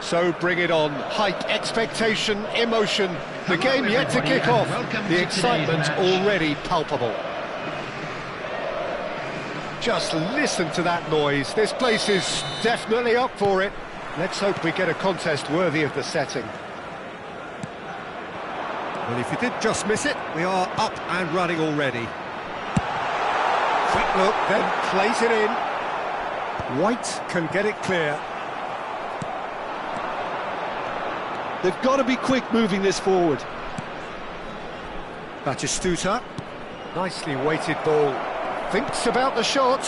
So bring it on. Hype, expectation, emotion. The game yet to kick off. The excitement already palpable. Just listen to that noise. This place is definitely up for it. Let's hope we get a contest worthy of the setting. Well, if you did just miss it, we are up and running already. Quick look, then plays it in. White can get it clear. They've got to be quick moving this forward. Batistuta. Nicely weighted ball. Thinks about the shot.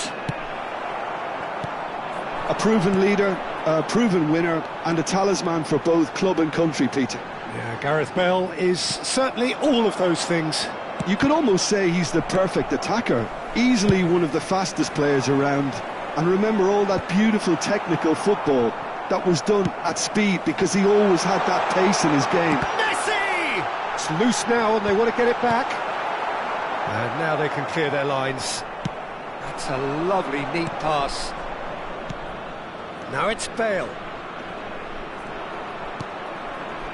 A proven leader, a proven winner, and a talisman for both club and country, Peter. Yeah, Gareth Bale is certainly all of those things. You could almost say he's the perfect attacker. Easily one of the fastest players around. And remember all that beautiful technical football that was done at speed, because he always had that pace in his game. Messi! It's loose now and they want to get it back. And now they can clear their lines. That's a lovely, neat pass. Now it's Bale.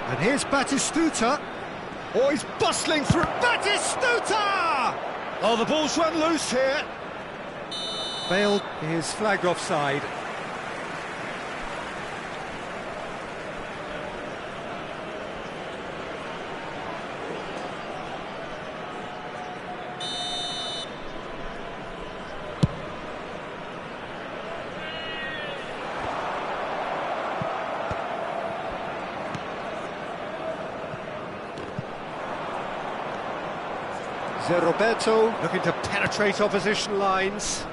And here's Batistuta. Oh, he's bustling through. Batistuta! Oh, the ball's run loose here. Bale is flagged offside. Roberto looking to penetrate opposition lines.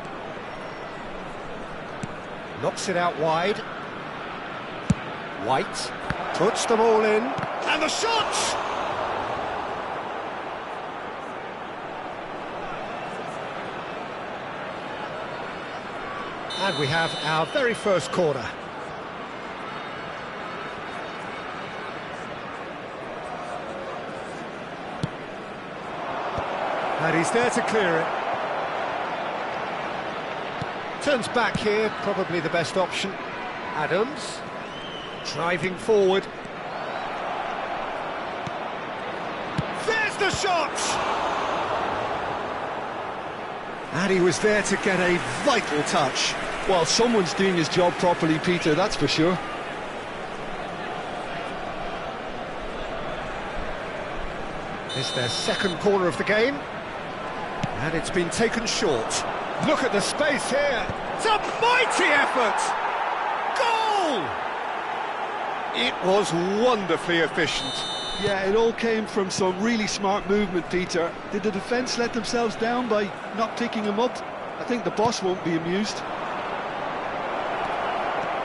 Knocks it out wide. White puts them all in. And the shot! And we have our very first corner. And he's there to clear it. Turns back here, probably the best option. Adams, driving forward. There's the shot! And he was there to get a vital touch. Well, someone's doing his job properly, Peter, that's for sure. It's their second corner of the game. And it's been taken short. Look at the space here. It's a mighty effort. Goal! It was wonderfully efficient. Yeah, it all came from some really smart movement, Peter. Did the defence let themselves down by not picking him up? I think the boss won't be amused.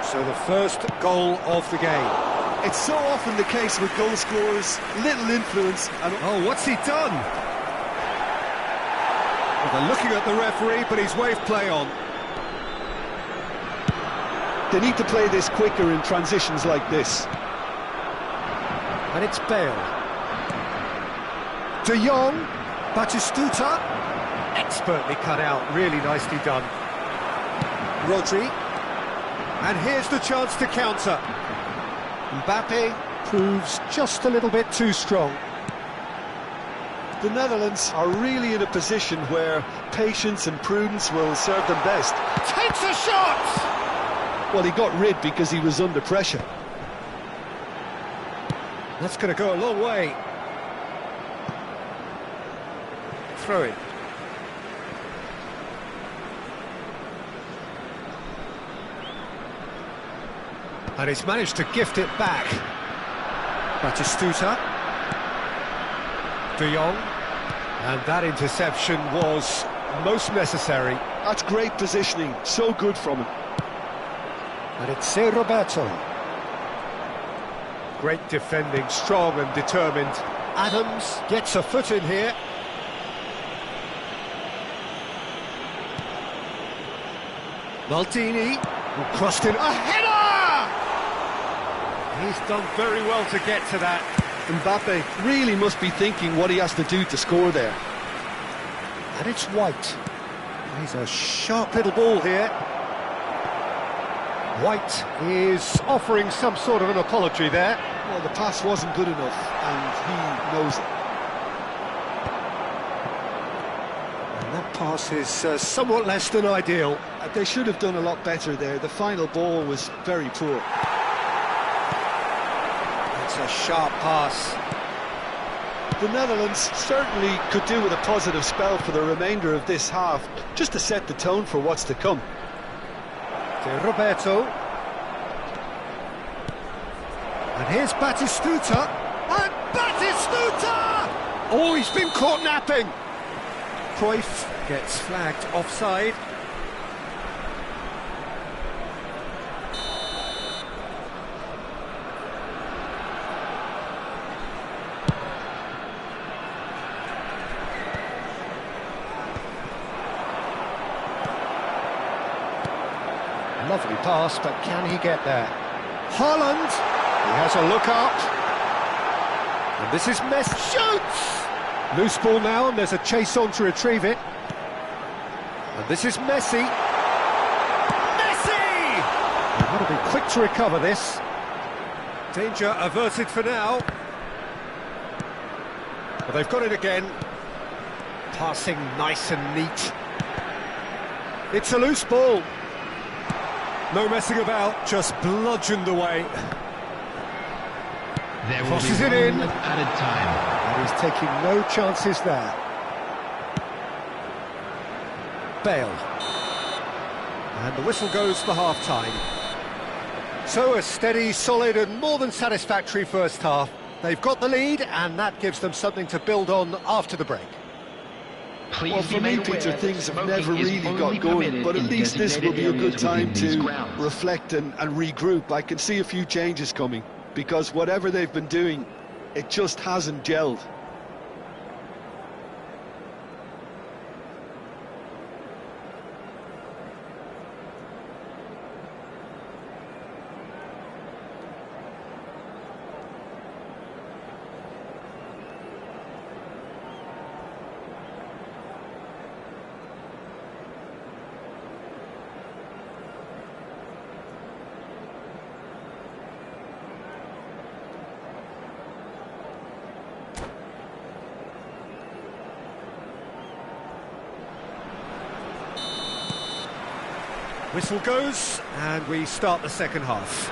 So the first goal of the game. It's so often the case with goal scorers, little influence and... Oh, what's he done? Well, they're looking at the referee, but he's waved play on. They need to play this quicker in transitions like this. And it's Bale. De Jong, Batistuta. Expertly cut out, really nicely done. Rodri. And here's the chance to counter. Mbappe proves just a little bit too strong. The Netherlands are really in a position where patience and prudence will serve them best. Takes a shot! Well, he got rid because he was under pressure. That's going to go a long way. Throw it. And he's managed to gift it back. Batistuta. De Jong. And that interception was most necessary. That's great positioning, so good from him. And it's Roberto. Great defending, strong and determined. Adams gets a foot in here. Maldini, who crossed in. A header! He's done very well to get to that. Mbappe really must be thinking what he has to do to score there. And it's White. He's a sharp little ball here. White is offering some sort of an apology there. Well, the pass wasn't good enough, and he knows it. And that pass is somewhat less than ideal. They should have done a lot better there. The final ball was very poor. It's a sharp pass. The Netherlands certainly could do with a positive spell for the remainder of this half, just to set the tone for what's to come. To Roberto. And here's Batistuta. And Batistuta! Oh, he's been caught napping. Cruyff gets flagged offside. Lovely pass, but can he get there? Haaland! He has a look up. And this is Messi. Shoots! Loose ball now, and there's a chase on to retrieve it. And this is Messi. Messi! They've got to be quick to recover this. Danger averted for now. But they've got it again. Passing nice and neat. It's a loose ball. No messing about, just bludgeoned away. There will Crosses be it in. added time. And he's taking no chances there. Bale. And the whistle goes for half-time. So a steady, solid and more than satisfactory first half. They've got the lead and that gives them something to build on after the break. Please Well, for me, Peter, things have never really got going, but at least this will be a good time to reflect and regroup. I can see a few changes coming, because whatever they've been doing, it just hasn't gelled. Whistle goes, and we start the second half.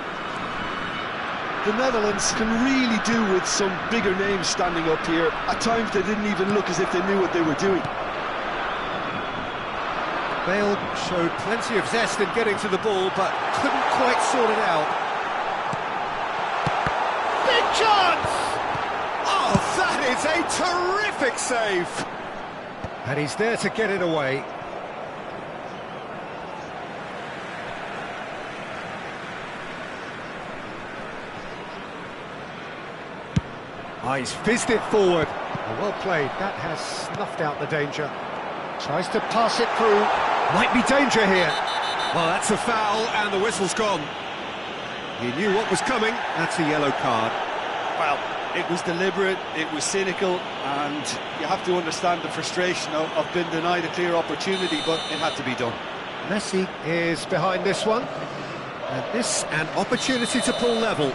The Netherlands can really do with some bigger names standing up here. At times they didn't even look as if they knew what they were doing. Bale showed plenty of zest in getting to the ball, but couldn't quite sort it out. Big chance! Oh, that is a terrific save! And he's there to get it away. Oh, he's fizzed it forward. Oh, well played. That has snuffed out the danger. Tries to pass it through. Might be danger here. Well, that's a foul, and the whistle's gone. He knew what was coming. That's a yellow card. Well, it was deliberate, it was cynical, and you have to understand the frustration of being denied a clear opportunity, but it had to be done. Messi is behind this one. And this, an opportunity to pull level.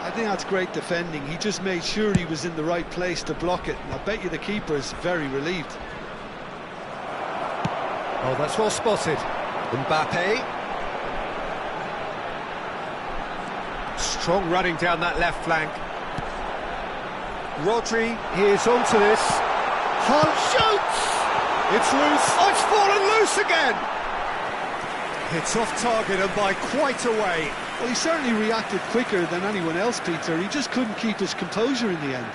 I think that's great defending. He just made sure he was in the right place to block it, and I bet you the keeper is very relieved. Oh, that's well spotted. Mbappe. Strong running down that left flank. Rodri is onto this. Hunt shoots! It's loose. Oh, it's fallen loose again! It's off target and by quite a way. Well, he certainly reacted quicker than anyone else, Peter. He just couldn't keep his composure in the end.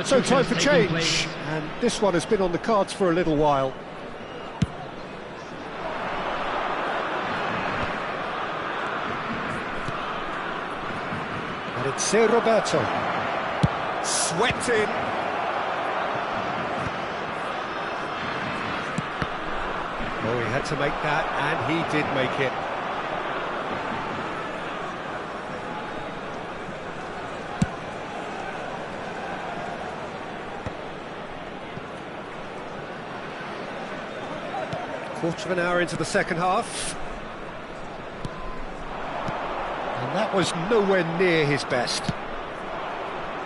So time for change, and this one has been on the cards for a little while. And it's Roberto. Swept in. Oh, he had to make that, and he did make it. Quarter of an hour into the second half. And that was nowhere near his best.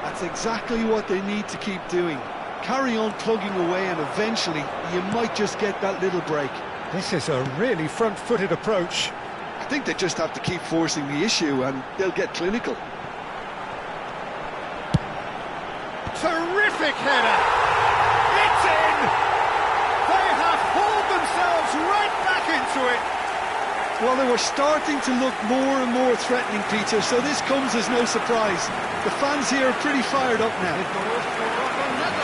That's exactly what they need to keep doing. Carry on plugging away and eventually you might just get that little break. This is a really front-footed approach. I think they just have to keep forcing the issue and they'll get clinical. Terrific header! It's in! They have hauled themselves right back into it! Well, they were starting to look more and more threatening, Peter, so this comes as no surprise. The fans here are pretty fired up now.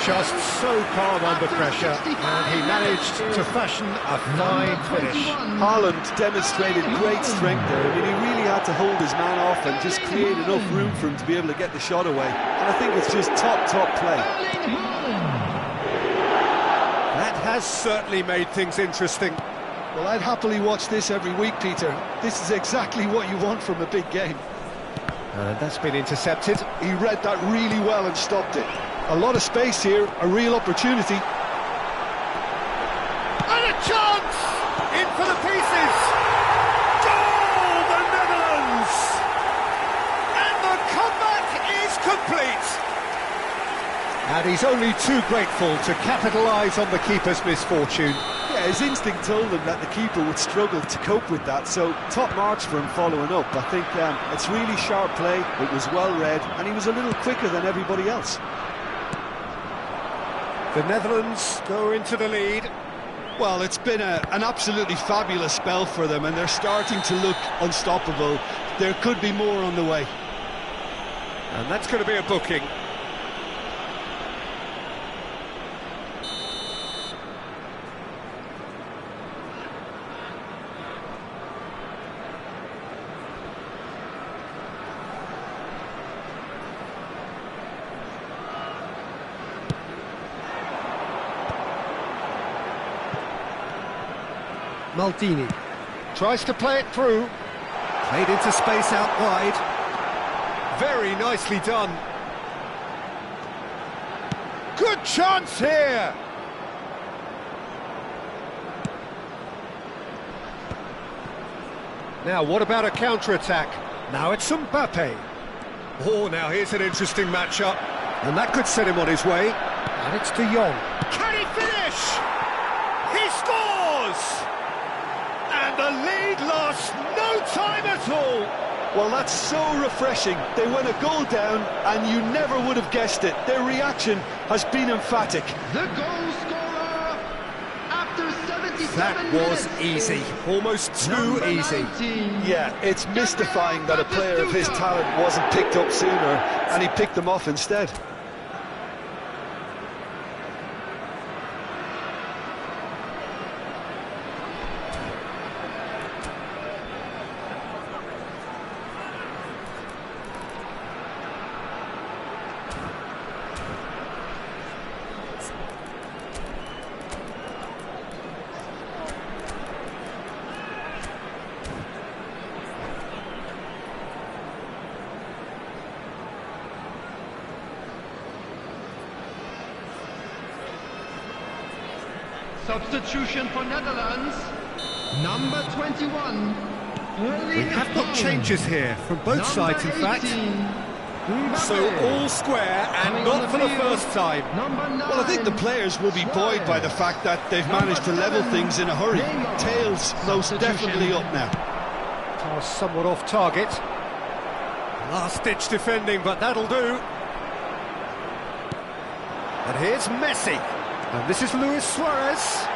Just so calm under pressure, and he managed to fashion a fine finish. Haaland demonstrated great strength there. I mean, he really had to hold his man off and just create enough room for him to be able to get the shot away. And I think it's just top play. That has certainly made things interesting. Well, I'd happily watch this every week, Peter. This is exactly what you want from a big game. And that's been intercepted. He read that really well and stopped it. A lot of space here, a real opportunity. And a chance! In for the pieces! Goal, the Netherlands! And the comeback is complete! And he's only too grateful to capitalise on the keeper's misfortune. Yeah, his instinct told him that the keeper would struggle to cope with that, so top marks for him following up. I think it's really sharp play, it was well read, and he was a little quicker than everybody else. The Netherlands go into the lead. Well, it's been an absolutely fabulous spell for them, and they're starting to look unstoppable. There could be more on the way. And that's going to be a booking. Maldini tries to play it through, played into space out wide, very nicely done. Good chance here! Now what about a counter-attack? Now it's Mbappe. Oh, now here's an interesting matchup, and that could set him on his way. And it's De Jong. Can he finish? He scores! And the lead lost no time at all. Well, that's so refreshing. They went a goal down and you never would have guessed it. Their reaction has been emphatic. The goal scorer after 77 That was easy, almost too easy. 19. Yeah, it's mystifying that a player of his talent wasn't picked up sooner and he picked them off instead. Substitution for Netherlands, number 21. We have got changes here from both sides, in fact. So all square and not for the first time. Well, I think the players will be buoyed by the fact that they've managed to level things in a hurry. Tails most definitely up now. Pass somewhat off target. Last-ditch defending, but that'll do. And here's Messi. And this is Luis Suarez.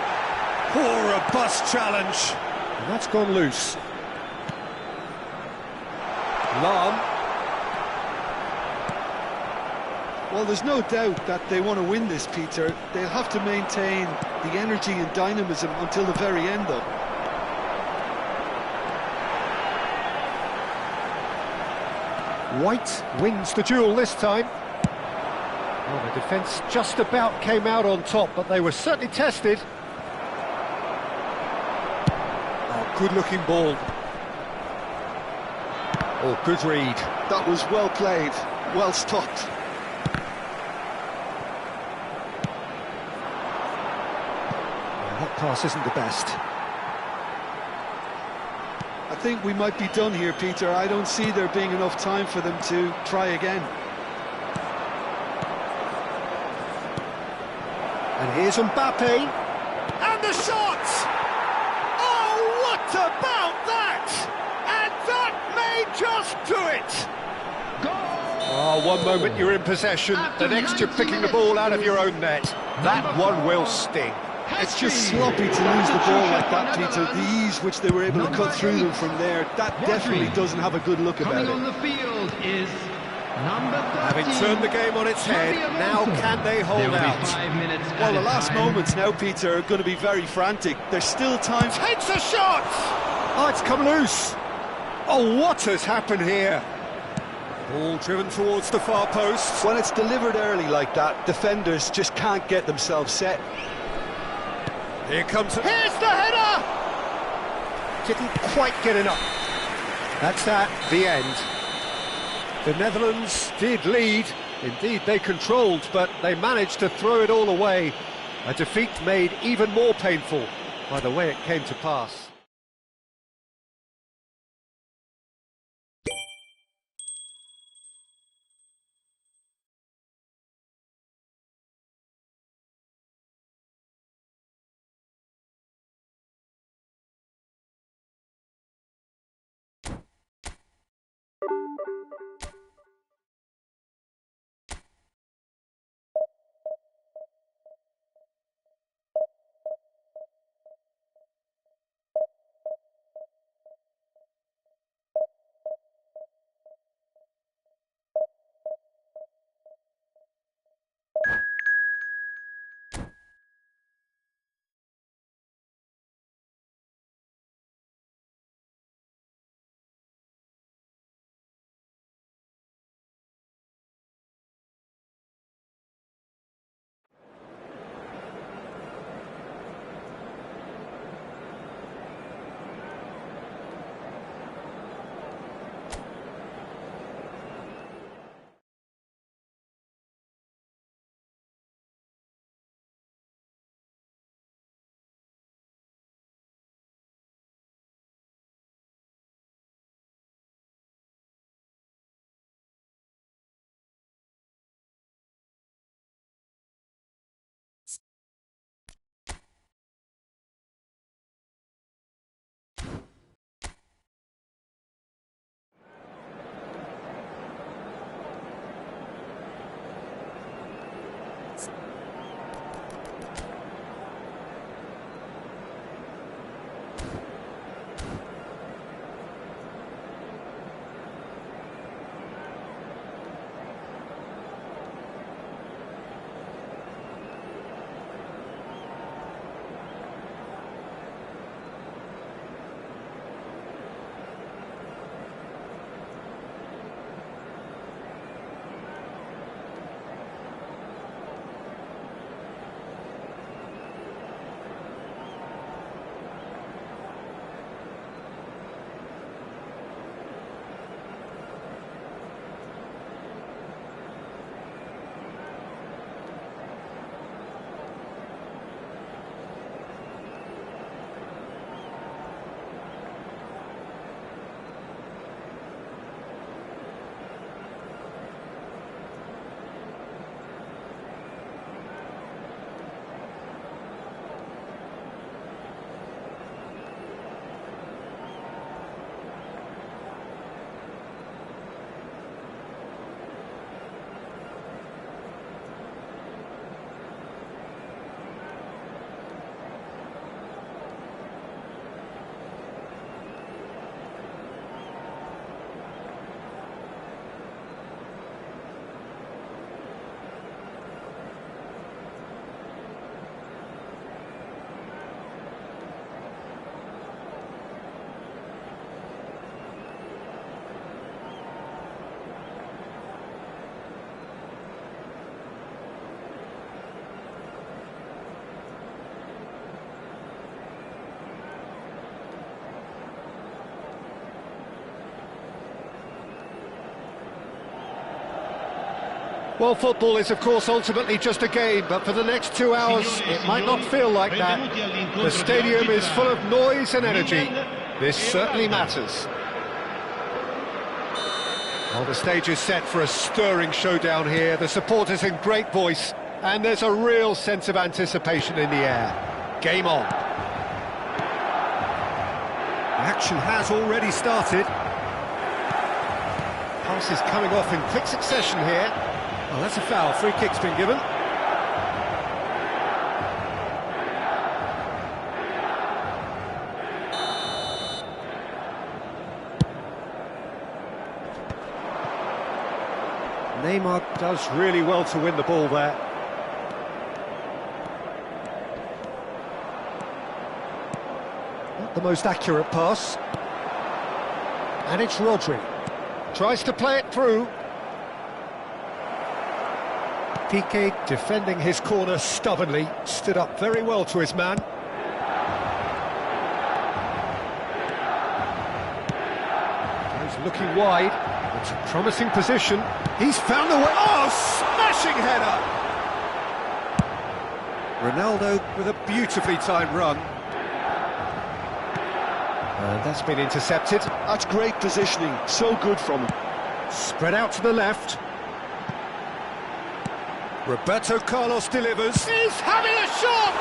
Poor a bust challenge. And that's gone loose. Lam. Well, there's no doubt that they want to win this, Peter. They'll have to maintain the energy and dynamism until the very end, though. White wins the duel this time. Well, the defence just about came out on top, but they were certainly tested. Oh, good-looking ball. Oh, good read. That was well played, well stopped. That pass isn't the best. I think we might be done here, Peter. I don't see there being enough time for them to try again. And here's Mbappe. And the shot! Oh, what about that? And that may just do it! Oh, one moment you're in possession, the next you're picking the ball out of your own net. That one will sting. It's just sloppy to lose the ball like that, Peter. The ease which they were able to cut through them from there, that definitely doesn't have a good look about Coming on it. the field is number 13. Having turned the game on its head, now can they hold There will be out? 5 minutes Well, the added last time. moments now, Peter, are going to be very frantic. There's still time. Takes a shot! Oh, it's come loose. Oh, what has happened here? Ball driven towards the far post. When it's delivered early like that, defenders just can't get themselves set. Here comes... Here's the header! Didn't quite get enough. That's that, the end. The Netherlands did lead. Indeed, they controlled, but they managed to throw it all away. A defeat made even more painful by the way it came to pass. Well, football is, of course, ultimately just a game, but for the next 2 hours, it might not feel like that. The stadium is full of noise and energy. This certainly matters. Well, the stage is set for a stirring showdown here. The supporters in great voice, and there's a real sense of anticipation in the air. Game on. The action has already started. Passes coming off in quick succession here. Well, that's a foul. Free kick's been given. Neymar does really well to win the ball there. Not the most accurate pass. And it's Rodri. Tries to play it through. Piqué defending his corner stubbornly, stood up very well to his man. He's looking wide, it's a promising position. He's found the way. Oh, smashing header! Ronaldo with a beautifully timed run. And that's been intercepted. That's great positioning, so good from him. Spread out to the left. Roberto Carlos delivers. He's having a shot!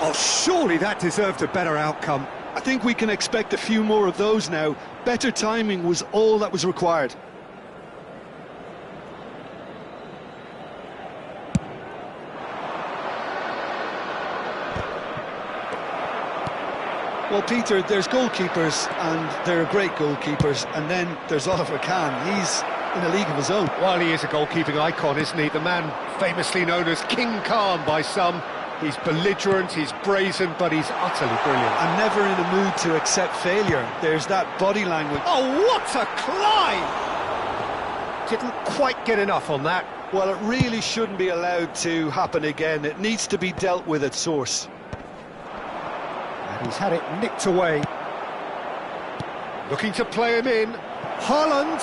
Oh, surely that deserved a better outcome. I think we can expect a few more of those now. Better timing was all that was required. Well, Peter, there's goalkeepers, and there are great goalkeepers, and then there's Oliver Kahn. He's in a league of his own. Well, he is a goalkeeping icon, isn't he? The man famously known as King Khan by some. He's belligerent, he's brazen, but he's utterly brilliant. And never in a mood to accept failure. There's that body language. Oh, what a climb! Didn't quite get enough on that. Well, it really shouldn't be allowed to happen again. It needs to be dealt with at source. And he's had it nicked away. Looking to play him in. Haaland.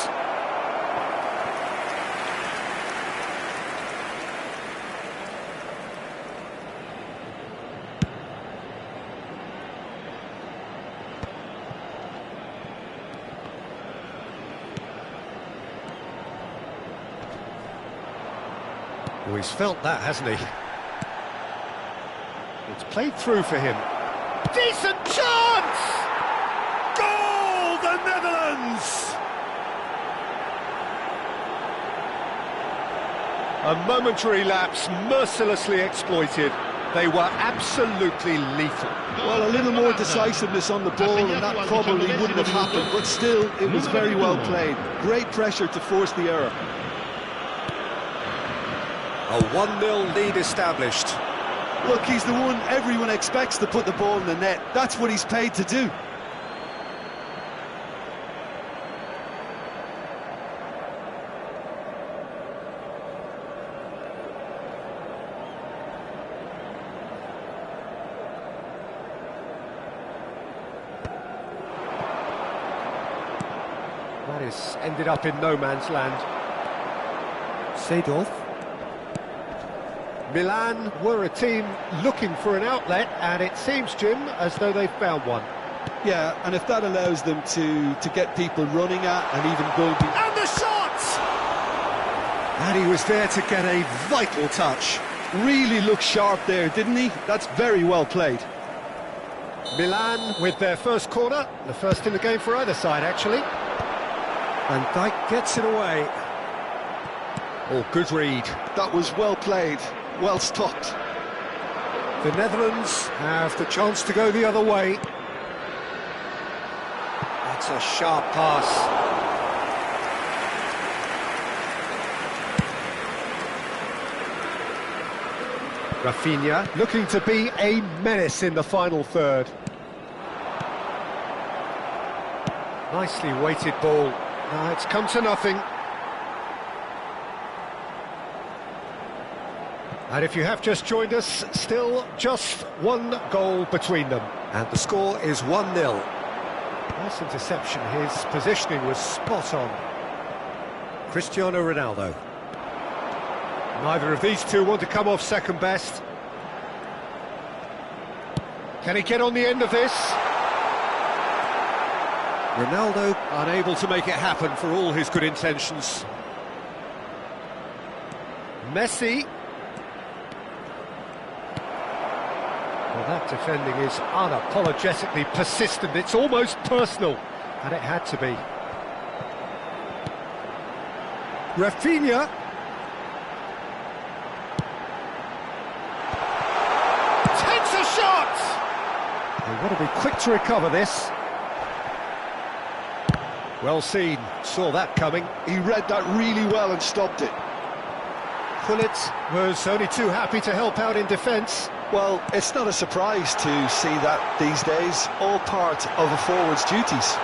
Oh, he's felt that, hasn't he? It's played through for him. Decent chance! Goal, the Netherlands! A momentary lapse, mercilessly exploited. They were absolutely lethal. Well, a little more decisiveness on the ball, and that probably wouldn't have happened, but still, it was very well played. Great pressure to force the error. A 1-0 lead established. Look, he's the one everyone expects to put the ball in the net. That's what he's paid to do. That is ended up in no man's land. Seedorf. Milan were a team looking for an outlet, and it seems, Jim, as though they've found one. Yeah, and if that allows them to get people running at and even going... And the shot! And he was there to get a vital touch. Really looked sharp there, didn't he? That's very well played. Milan with their first corner, the first in the game for either side, actually. And Dijk gets it away. Oh, good read. That was well played. Well stopped. The Netherlands have the chance to go the other way. That's a sharp pass. Rafinha looking to be a menace in the final third. Nicely weighted ball. Now it's come to nothing. And if you have just joined us, still just one goal between them. And the score is 1-0. Nice interception, his positioning was spot on. Cristiano Ronaldo. Neither of these two want to come off second best. Can he get on the end of this? Ronaldo unable to make it happen for all his good intentions. Messi. Well, that defending is unapologetically persistent. It's almost personal, and it had to be. Rafinha. Takes a shot! They've got to be quick to recover this. Well seen, saw that coming. He read that really well and stopped it. Pullet was only too happy to help out in defence. Well, it's not a surprise to see that these days, all part of a forward's duties.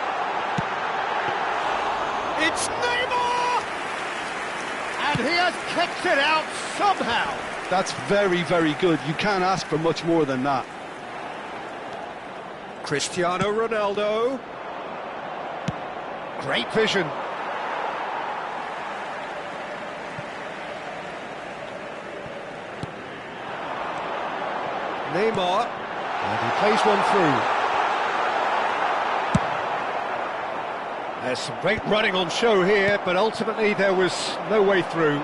It's Neymar! And he has kicked it out somehow. That's very, very good. You can't ask for much more than that. Cristiano Ronaldo. Great vision. Neymar, and he plays one through. There's some great running on show here, but ultimately there was no way through.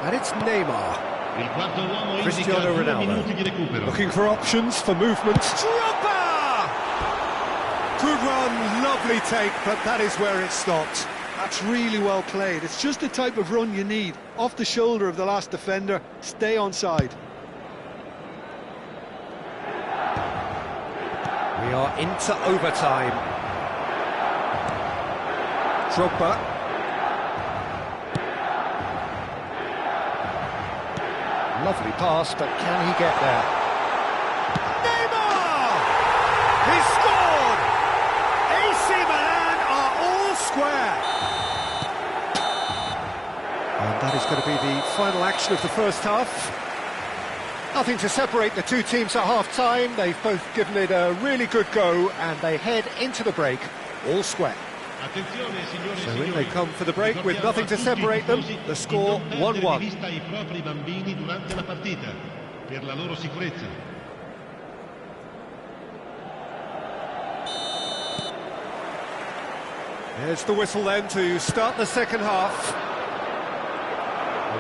And it's Neymar. Cristiano Ronaldo looking for options for movement. Drogba! Good run, lovely take, but that is where it stopped. That's really well played. It's just the type of run you need. Off the shoulder of the last defender, stay onside. We are into overtime. Drogba. Lovely pass, but can he get there? Neymar! He scored! AC Milan are all square. And that is going to be the final action of the first half. Nothing to separate the two teams at half-time. They've both given it a really good go, and they head into the break all square. So in they come for the break with nothing to separate them. The score 1-1. There's the whistle then to start the second half.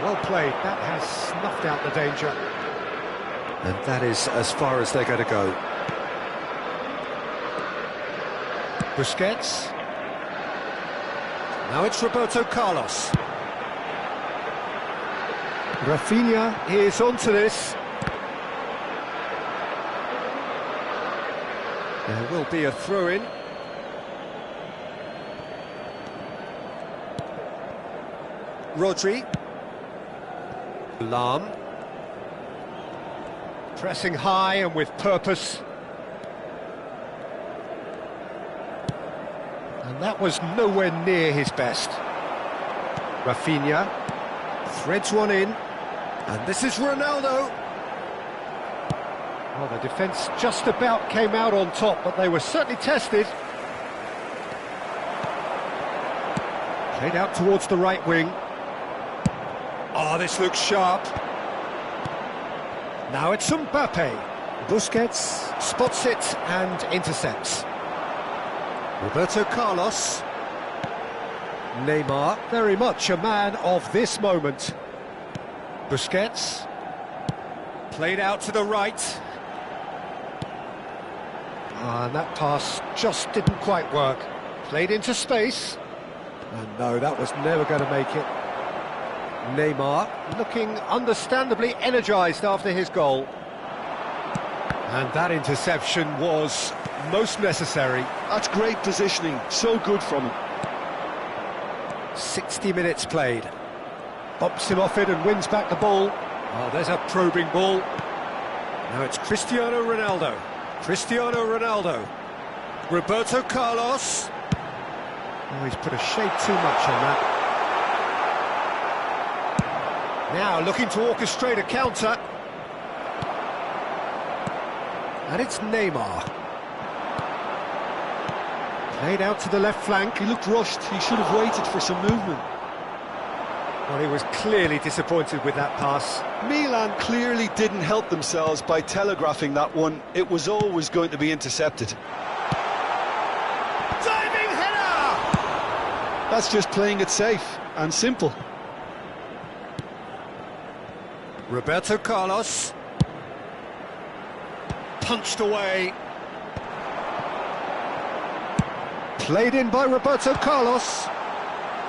Well played, that has snuffed out the danger. And that is as far as they're going to go. Busquets. Now it's Roberto Carlos. Rafinha is onto this. There will be a throw-in. Rodri. Lam. Pressing high and with purpose. And that was nowhere near his best. Rafinha threads one in, and this is Ronaldo. Well, the defence just about came out on top, but they were certainly tested. Played out towards the right wing. Oh, this looks sharp. Now it's Mbappe. Busquets spots it and intercepts. Roberto Carlos. Neymar, very much a man of this moment. Busquets. Played out to the right. And that pass just didn't quite work. Played into space. And no, that was never going to make it. Neymar looking understandably energised after his goal. And that interception was most necessary. That's great positioning, so good from him. 60 minutes played. Bumps him off it and wins back the ball. Oh, there's a probing ball. Now it's Cristiano Ronaldo. Cristiano Ronaldo. Roberto Carlos. Oh, he's put a shade too much on that. Now looking to orchestrate a counter. And it's Neymar. Played out to the left flank. He looked rushed. He should have waited for some movement. Well, he was clearly disappointed with that pass. Milan clearly didn't help themselves by telegraphing that one. It was always going to be intercepted. Diving header! That's just playing it safe and simple. Roberto Carlos. Punched away. Played in by Roberto Carlos.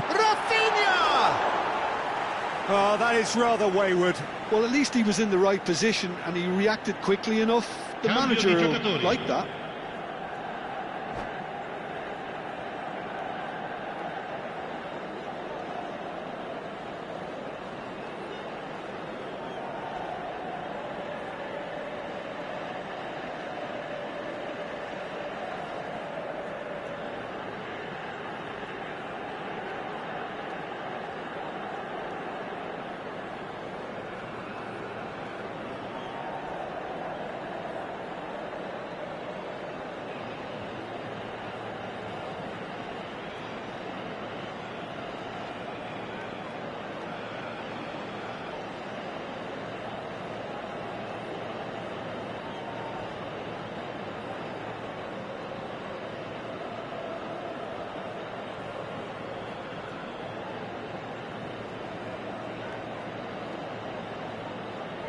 Rafinha! Oh, that is rather wayward. Well, at least he was in the right position and he reacted quickly enough. The manager will like that.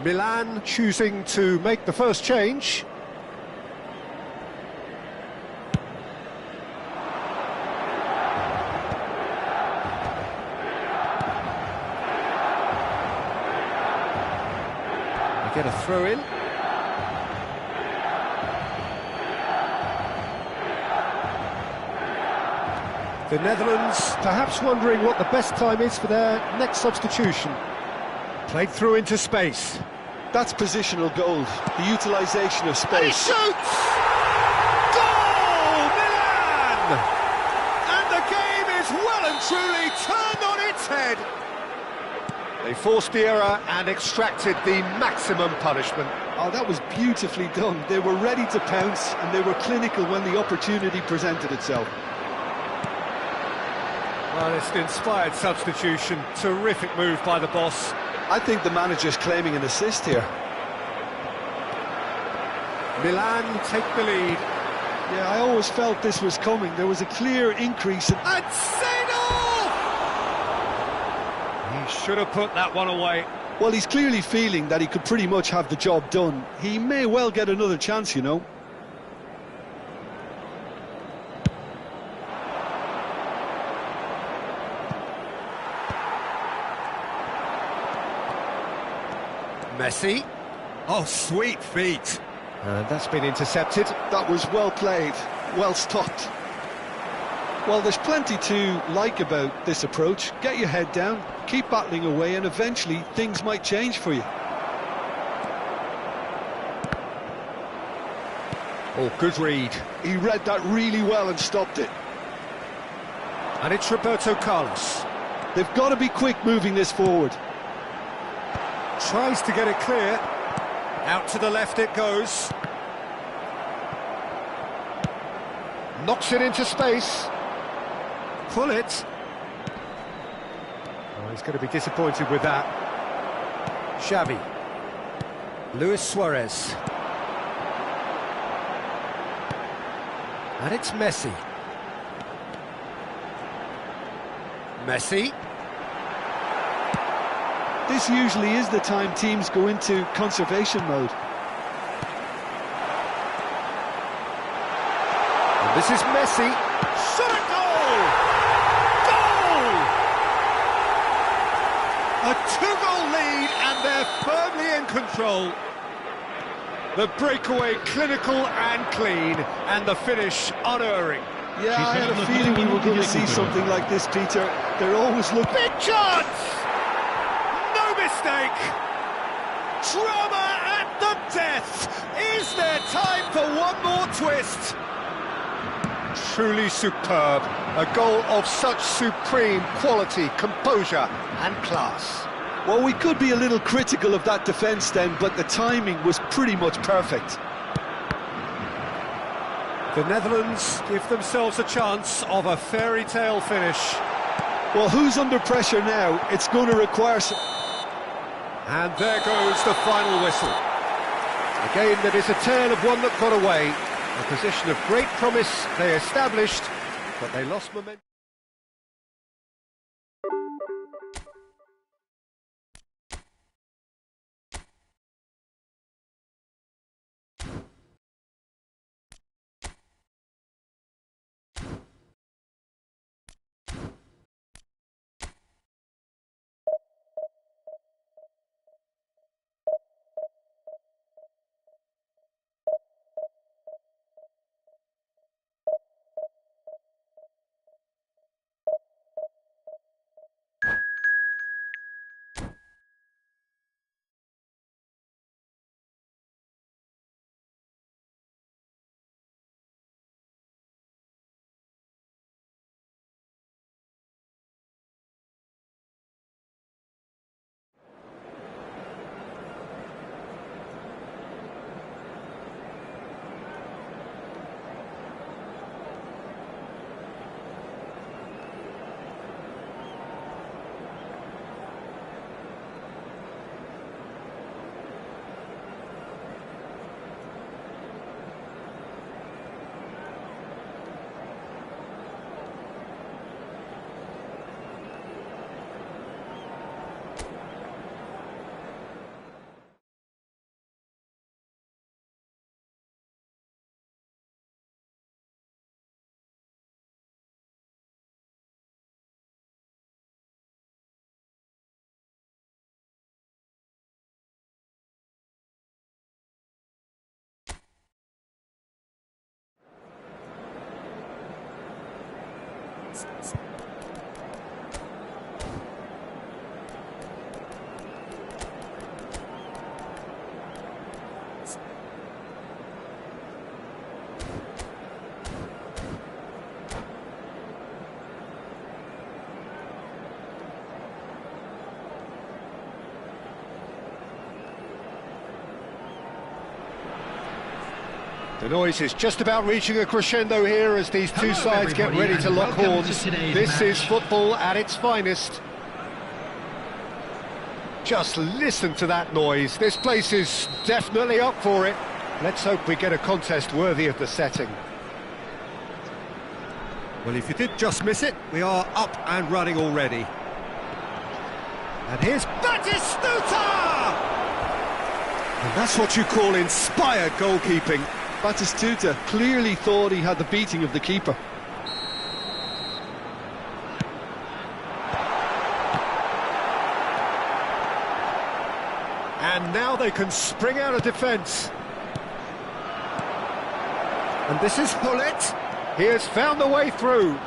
Milan choosing to make the first change. We get a throw in. The Netherlands perhaps wondering what the best time is for their next substitution. Played through into space. That's positional gold, the utilisation of space. And he shoots! Goal! Milan! And the game is well and truly turned on its head. They forced the error and extracted the maximum punishment. Oh, that was beautifully done. They were ready to pounce and they were clinical when the opportunity presented itself. Well, it's an inspired substitution. Terrific move by the boss. I think the manager's claiming an assist here. Milan take the lead. Yeah, I always felt this was coming. There was a clear increase. And Seedorf! He should have put that one away. Well, he's clearly feeling that he could pretty much have the job done. He may well get another chance, you know. Messi. Oh, sweet feet. And that's been intercepted. That was well played, well stopped. Well, there's plenty to like about this approach. Get your head down, keep battling away, and eventually things might change for you. Oh, good read. He read that really well and stopped it. And it's Roberto Carlos. They've got to be quick moving this forward. Tries to get it clear. Out to the left it goes. Knocks it into space. Pull it. Oh, he's going to be disappointed with that. Xavi. Luis Suarez. And it's Messi. Messi. This usually is the time teams go into conservation mode. And this is Messi. Shot a goal! Goal! A two-goal lead and they're firmly in control. The breakaway clinical and clean and the finish unerring. Yeah, I had a feeling we were going to see something like this, Peter. They're always looking... Big chance! Mistake. Drama at the death. Is there time for one more twist? Truly superb. A goal of such supreme quality, composure and class. Well, we could be a little critical of that defence then, but the timing was pretty much perfect. The Netherlands give themselves a chance of a fairy tale finish. Well, who's under pressure now? It's going to require some... And there goes the final whistle. A game that is a tale of one that got away. A position of great promise they established, but they lost momentum. The noise is just about reaching a crescendo here as these two sides get ready to lock horns. This is football at its finest. Just listen to that noise. This place is definitely up for it. Let's hope we get a contest worthy of the setting. Well, if you did just miss it, we are up and running already. And here's Batistuta! And that's what you call inspired goalkeeping. Batistuta clearly thought he had the beating of the keeper. And now they can spring out of defence. And this is Hullet. He has found the way through.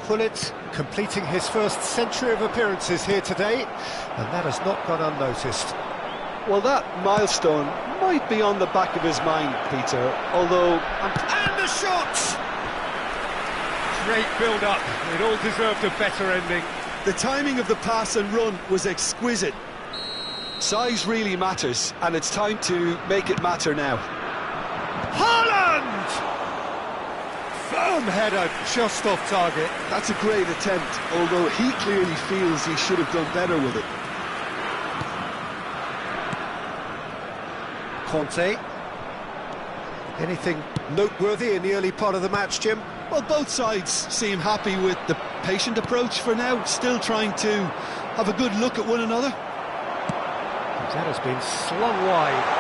Hullet completing his first century of appearances here today, and that has not gone unnoticed. Well, that milestone might be on the back of his mind, Peter, although... And the shot! Great build-up. It all deserved a better ending. The timing of the pass and run was exquisite. Size really matters, and it's time to make it matter now. Haaland! Firm header, just off target. That's a great attempt, although he clearly feels he should have done better with it. Conte. Anything noteworthy in the early part of the match, Jim? Well, both sides seem happy with the patient approach for now, still trying to have a good look at one another. That has been slung wide.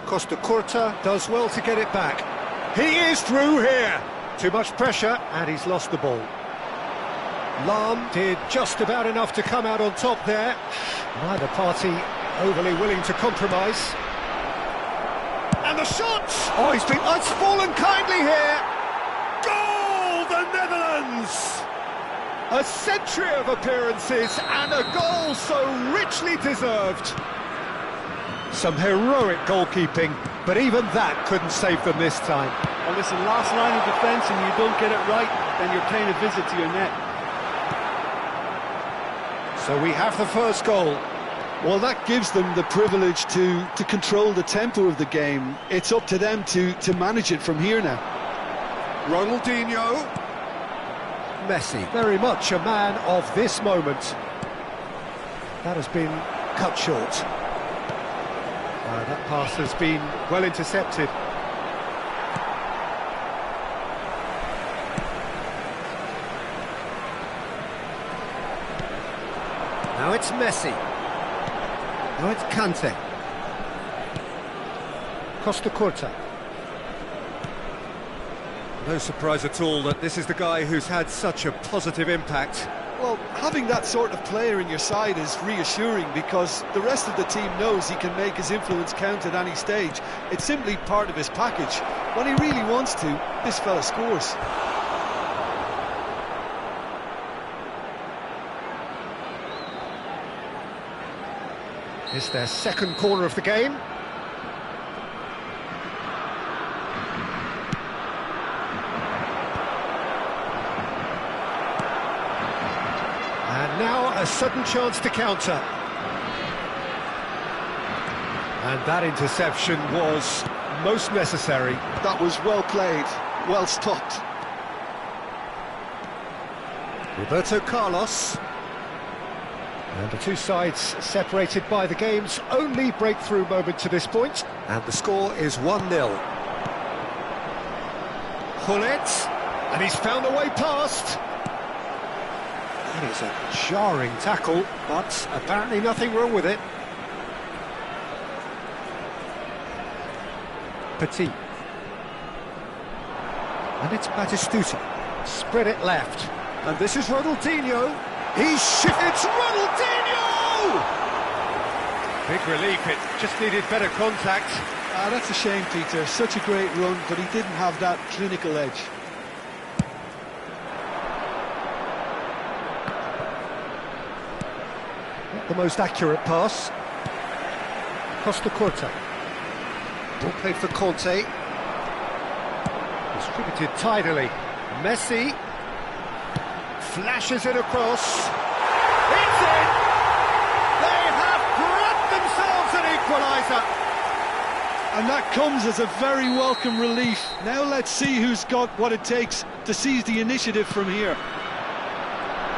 Costa Curta does well to get it back. He is through here. Too much pressure, and he's lost the ball. Lahm did just about enough to come out on top there. Neither party overly willing to compromise. And the shot! Oh, it's fallen kindly here. Goal, the Netherlands! A century of appearances and a goal so richly deserved. Some heroic goalkeeping, but even that couldn't save them this time. Well, listen, last line of defence and you don't get it right, then you're paying a visit to your net. So we have the first goal. Well, that gives them the privilege to control the tempo of the game. It's up to them to manage it from here now. Ronaldinho. Messi, very much a man of this moment. That has been cut short. That pass has been well intercepted. Now it's Messi. Now it's Kante. Costa Curta. No surprise at all that this is the guy who's had such a positive impact. Well, having that sort of player in your side is reassuring because the rest of the team knows he can make his influence count at any stage. It's simply part of his package. When he really wants to, this fella scores. It's their second corner of the game. And now a sudden chance to counter. And that interception was most necessary. That was well played, well stopped. Roberto Carlos. And the two sides separated by the game's only breakthrough moment to this point. And the score is 1-0. Hullet, and he's found a way past. That is a jarring tackle, but apparently nothing wrong with it. Petit. And it's Batistuta. Spread it left. And this is Ronaldinho. He's shifted. It's Ronaldinho! Big relief, it just needed better contact. That's a shame, Peter. Such a great run, but he didn't have that clinical edge. Not the most accurate pass. Costa Curta. Ball played for Conte. Distributed tidily. Messi. Flashes it across. It's in! They have grabbed themselves an equaliser! And that comes as a very welcome relief. Now let's see who's got what it takes to seize the initiative from here.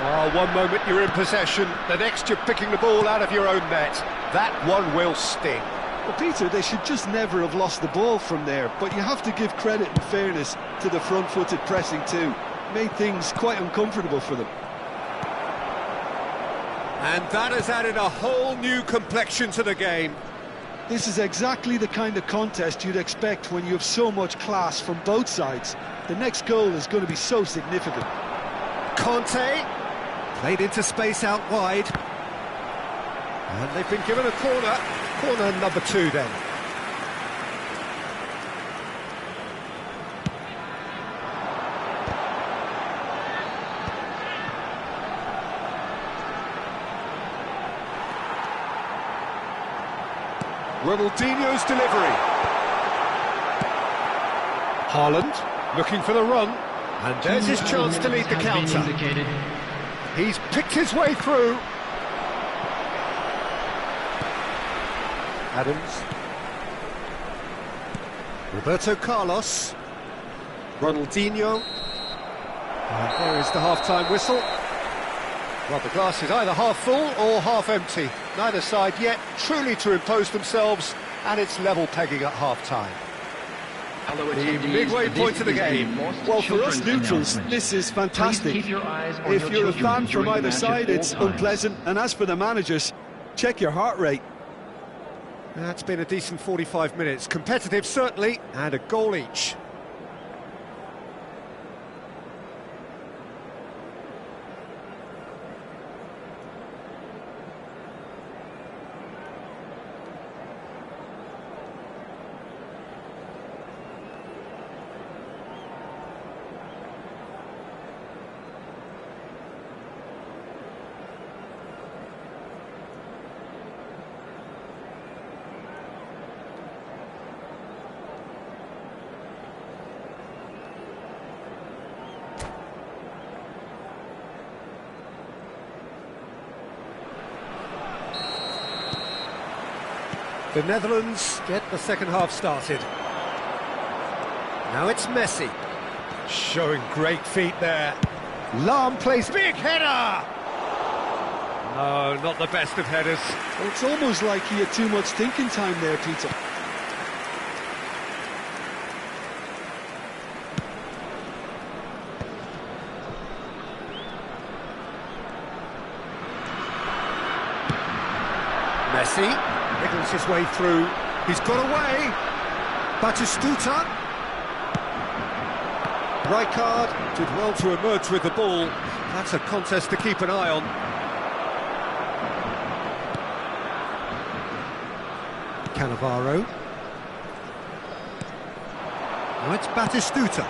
Oh, one moment you're in possession, the next you're picking the ball out of your own net. That one will sting. Well, Peter, they should just never have lost the ball from there, but you have to give credit and fairness to the front-footed pressing too. Made things quite uncomfortable for them. And that has added a whole new complexion to the game. This is exactly the kind of contest you'd expect when you have so much class from both sides. The next goal is going to be so significant. Conte, played into space out wide. And they've been given a corner. Corner number 2 then. Ronaldinho's delivery. Haaland looking for the run, and there's his chance to lead the counter. He's picked his way through. Adams. Roberto Carlos. Ronaldinho. And there is the half-time whistle. Well, the glass is either half full or half empty. Neither side yet truly to impose themselves, and it's level pegging at half-time. The midway point of the game. Well, for us neutrals, this is fantastic. If you're a fan from either side, it's unpleasant. And as for the managers, check your heart rate. That's been a decent 45 minutes. Competitive, certainly, and a goal each. The Netherlands get the second half started. Now it's Messi. Showing great feet there. Lahm plays big header! No, not the best of headers. Well, it's almost like he had too much thinking time there, Peter. Messi wriggles his way through. He's got away. Batistuta. Rijkaard did well to emerge with the ball. That's a contest to keep an eye on. Cannavaro. Now it's Batistuta.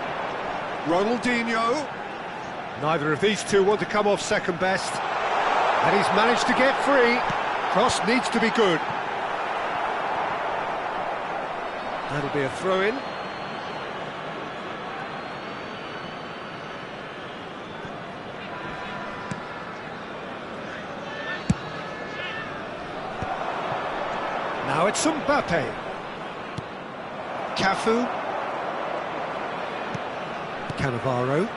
Ronaldinho. Neither of these two want to come off second best. And he's managed to get free. Cross needs to be good. That'll be a throw-in. Now it's Mbappe. Cafu. Cannavaro.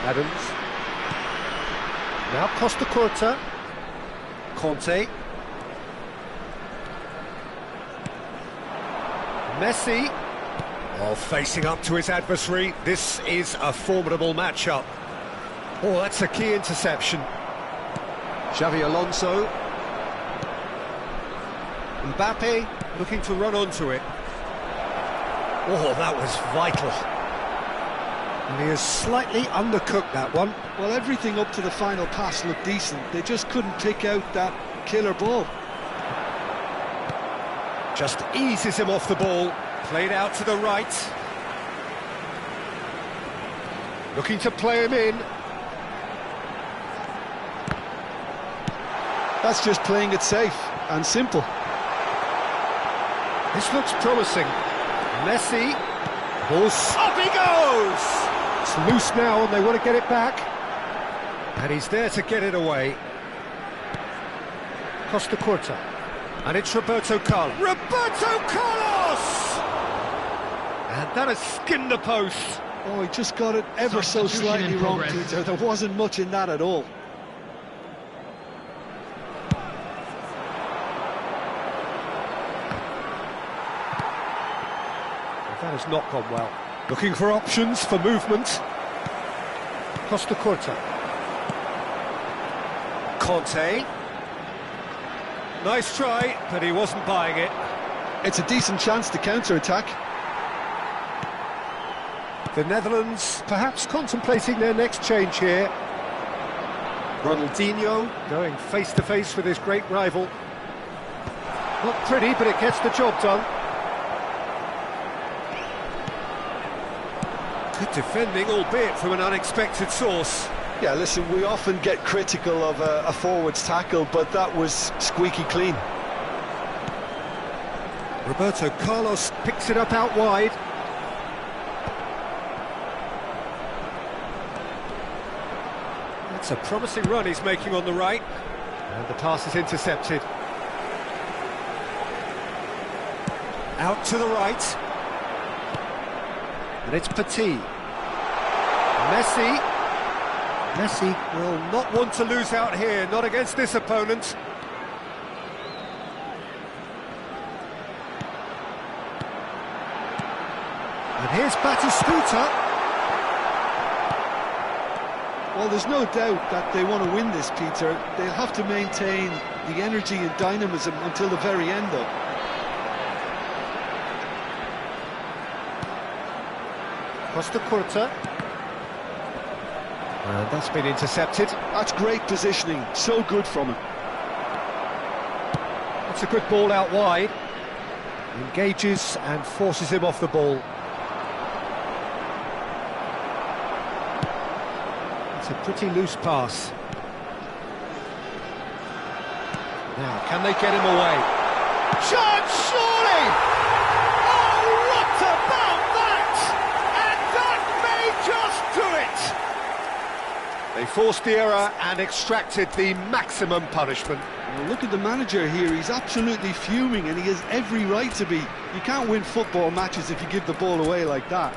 Adams. Now Costa Curta. Conte. Messi. Oh, facing up to his adversary. This is a formidable matchup. Oh, that's a key interception. Xavi Alonso. Mbappe looking to run onto it. Oh, that was vital. And he has slightly undercooked that one. Well, everything up to the final pass looked decent. They just couldn't pick out that killer ball. Just eases him off the ball. Played out to the right. Looking to play him in. That's just playing it safe and simple. This looks promising. Messi. Ball's up he goes! It's loose now and they want to get it back. And he's there to get it away. Costa Curta. And it's Roberto Carlos. Roberto Carlos! And that has skinned the post. Oh, he just got it ever so slightly wrong, Peter. There wasn't much in that at all. That has not gone well. Looking for options for movement. Costa Curta. Conte. Nice try, but he wasn't buying it. It's a decent chance to counter-attack. The Netherlands perhaps contemplating their next change here. Ronaldinho going face-to-face with his great rival. Not pretty, but it gets the job done. Good defending, albeit from an unexpected source. Yeah, listen, we often get critical of a forward's tackle, but that was squeaky clean. Roberto Carlos picks it up out wide. That's a promising run he's making on the right. And the pass is intercepted. Out to the right. And it's Petit. Messi. Messi will not want to lose out here, not against this opponent. And here's Batistuta. Well, there's no doubt that they want to win this, Peter. They'll have to maintain the energy and dynamism until the very end, though. Costa Curta. And that's been intercepted. That's great positioning, so good from him. That's a good ball out wide. Engages and forces him off the ball. It's a pretty loose pass. Now, can they get him away? Chance, surely! Oh, what about that? And that may just do it! They forced the error and extracted the maximum punishment. Well, look at the manager here, he's absolutely fuming and he has every right to be. You can't win football matches if you give the ball away like that.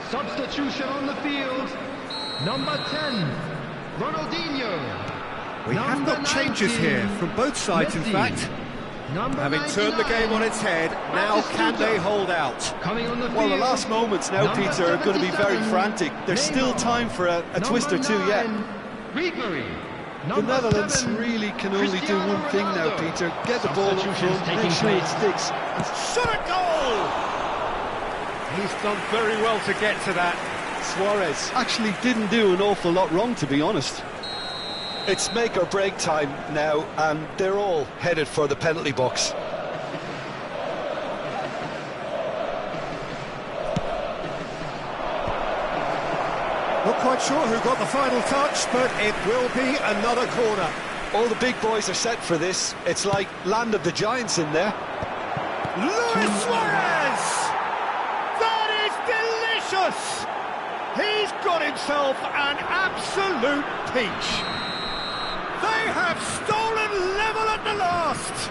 Substitution on the field. Number 10, Ronaldinho. We have got changes here from both sides, in fact. Having turned the game on its head, now can they hold out? Coming on the field. Well, the last moments now, Peter, are going to be very frantic. There's still time for a twist or two yet. The Netherlands really can only do one thing now, Peter. Get the ball up front, make sure it sticks. Shot a goal! He's done very well to get to that. Suarez actually didn't do an awful lot wrong, to be honest. It's make or break time now, and they're all headed for the penalty box. Not quite sure who got the final touch, but it will be another corner. All the big boys are set for this. It's like Land of the Giants in there. Luis Suarez! That is delicious! He's got himself an absolute peach. They have stolen level at the last.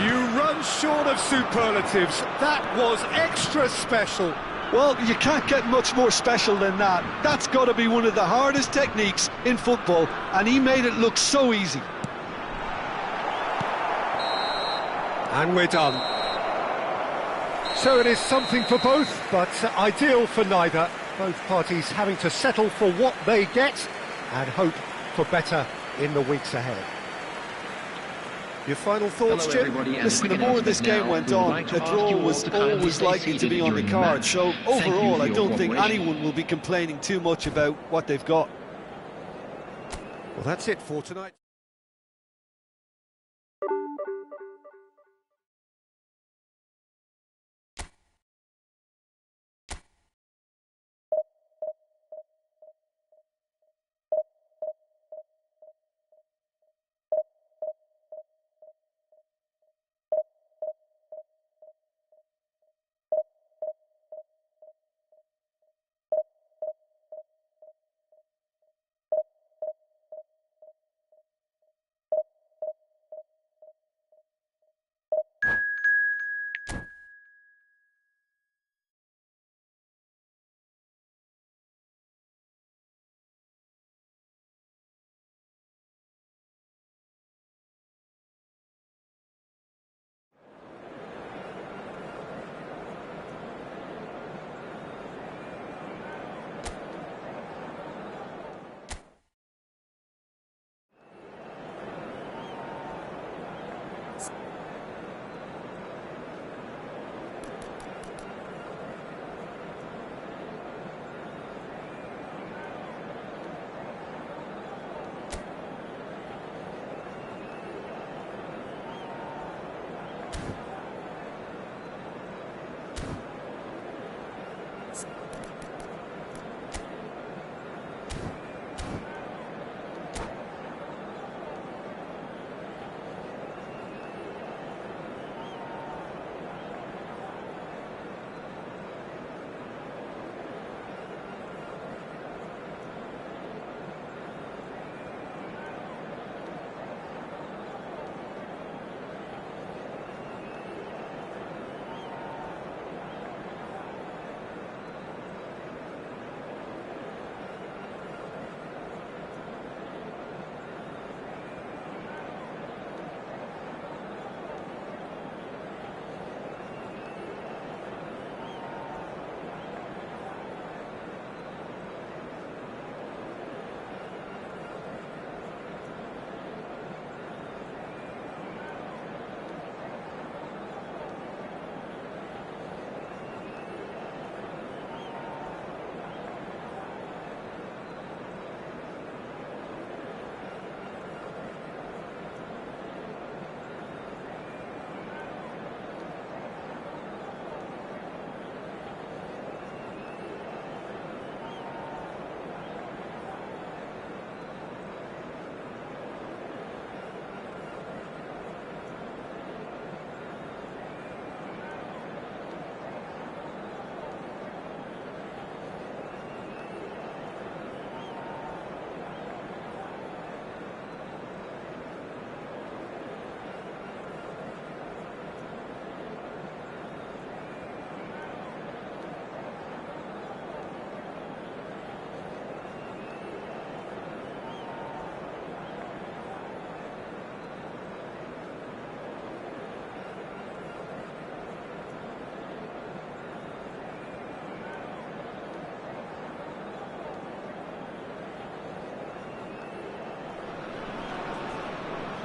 You run short of superlatives. That was extra special. Well, you can't get much more special than that. That's got to be one of the hardest techniques in football, and he made it look so easy. And we're done. So it is something for both, but ideal for neither. Both parties having to settle for what they get and hope for better in the weeks ahead. Your final thoughts, Jim? Listen, the more this game went on, the draw was always likely to be on the card. So overall, I don't think anyone will be complaining too much about what they've got. Well, that's it for tonight.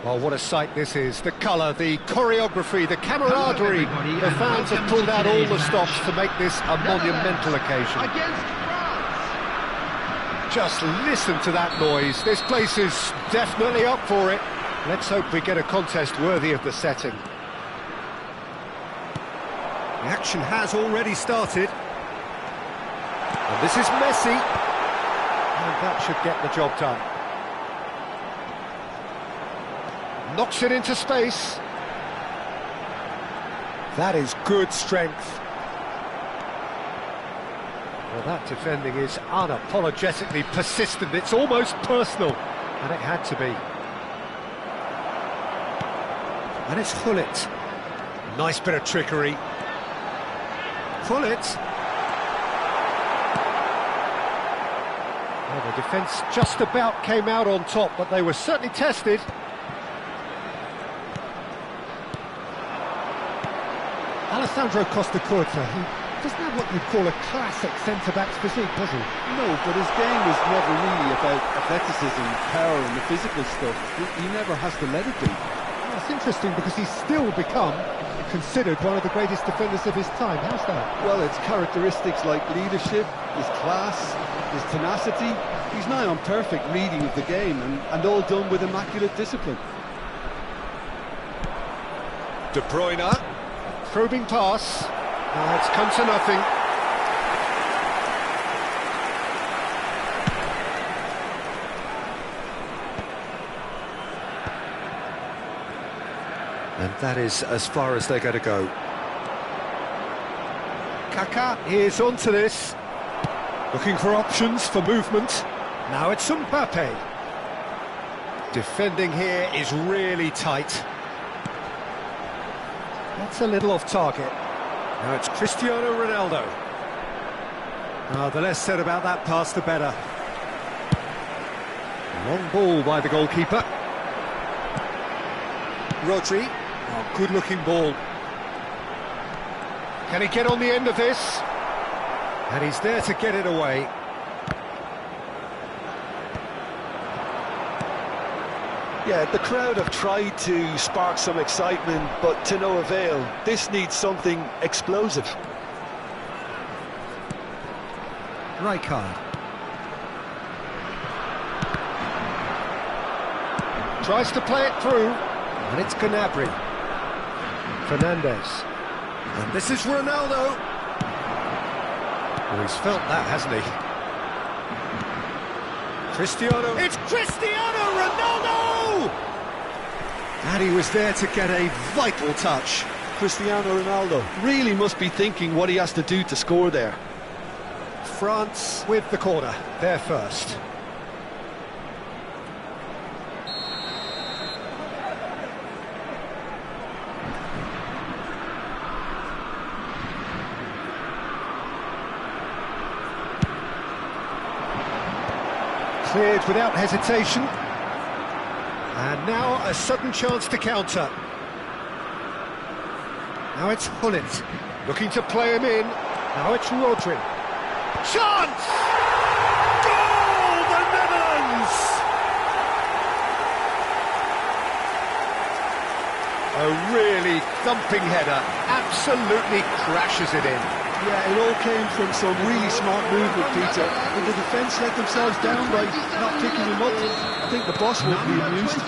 Well, what a sight this is. The colour, the choreography, the camaraderie. The fans have pulled out all the stops to make this a monumental occasion. Against France. Just listen to that noise. This place is definitely up for it. Let's hope we get a contest worthy of the setting. The action has already started. And this is Messi. And that should get the job done. Knocks it into space. That is good strength. Well, that defending is unapologetically persistent. It's almost personal. And it had to be. And it's Hullet. Nice bit of trickery. Hullet. Well, the defence just about came out on top, but they were certainly tested. Alessandro Costacurta, he doesn't have what you'd call a classic centre-back's physique, does he? No, but his game was never really about athleticism, power and the physical stuff. He never has to let it be. Well, it's interesting because he's still become considered one of the greatest defenders of his time. How's that? Well, it's characteristics like leadership, his class, his tenacity. He's nigh on perfect reading of the game and all done with immaculate discipline. De Bruyne. Probing pass. Now it's come to nothing. And that is as far as they're going to go. Kaká is onto this. Looking for options for movement. Now it's Mbappe. Defending here is really tight. That's a little off target. Now it's Cristiano Ronaldo. The less said about that pass, the better. Long ball by the goalkeeper. Rodri. Good-looking ball. Can he get on the end of this? And he's there to get it away. Yeah, the crowd have tried to spark some excitement, but to no avail. This needs something explosive. Rijkaard. Tries to play it through, and it's Gnabry. Fernandes. And this is Ronaldo. Well, he's felt that, hasn't he? Cristiano. It's Cristiano Ronaldo! And he was there to get a vital touch. Cristiano Ronaldo really must be thinking what he has to do to score there. France with the corner. They're first. Cleared without hesitation. And now a sudden chance to counter. Now it's Hullet, looking to play him in. Now it's Rodri. Chance! Goal, the Netherlands! A really thumping header, absolutely crashes it in. Yeah, it all came from some really smart movement, Peter. When the defence let themselves down by not picking him up, I think the boss won't be amused.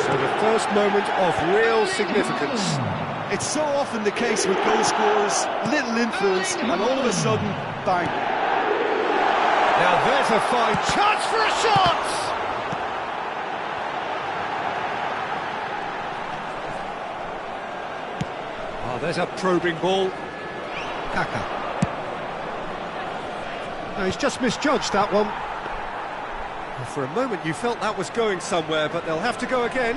So the first moment of real significance. It's so often the case with goal scorers, little influence, and all of a sudden, bang. Now there's a fine chance for a shot! There's a probing ball. Kaká. No, he's just misjudged that one. Well, for a moment you felt that was going somewhere, but they'll have to go again.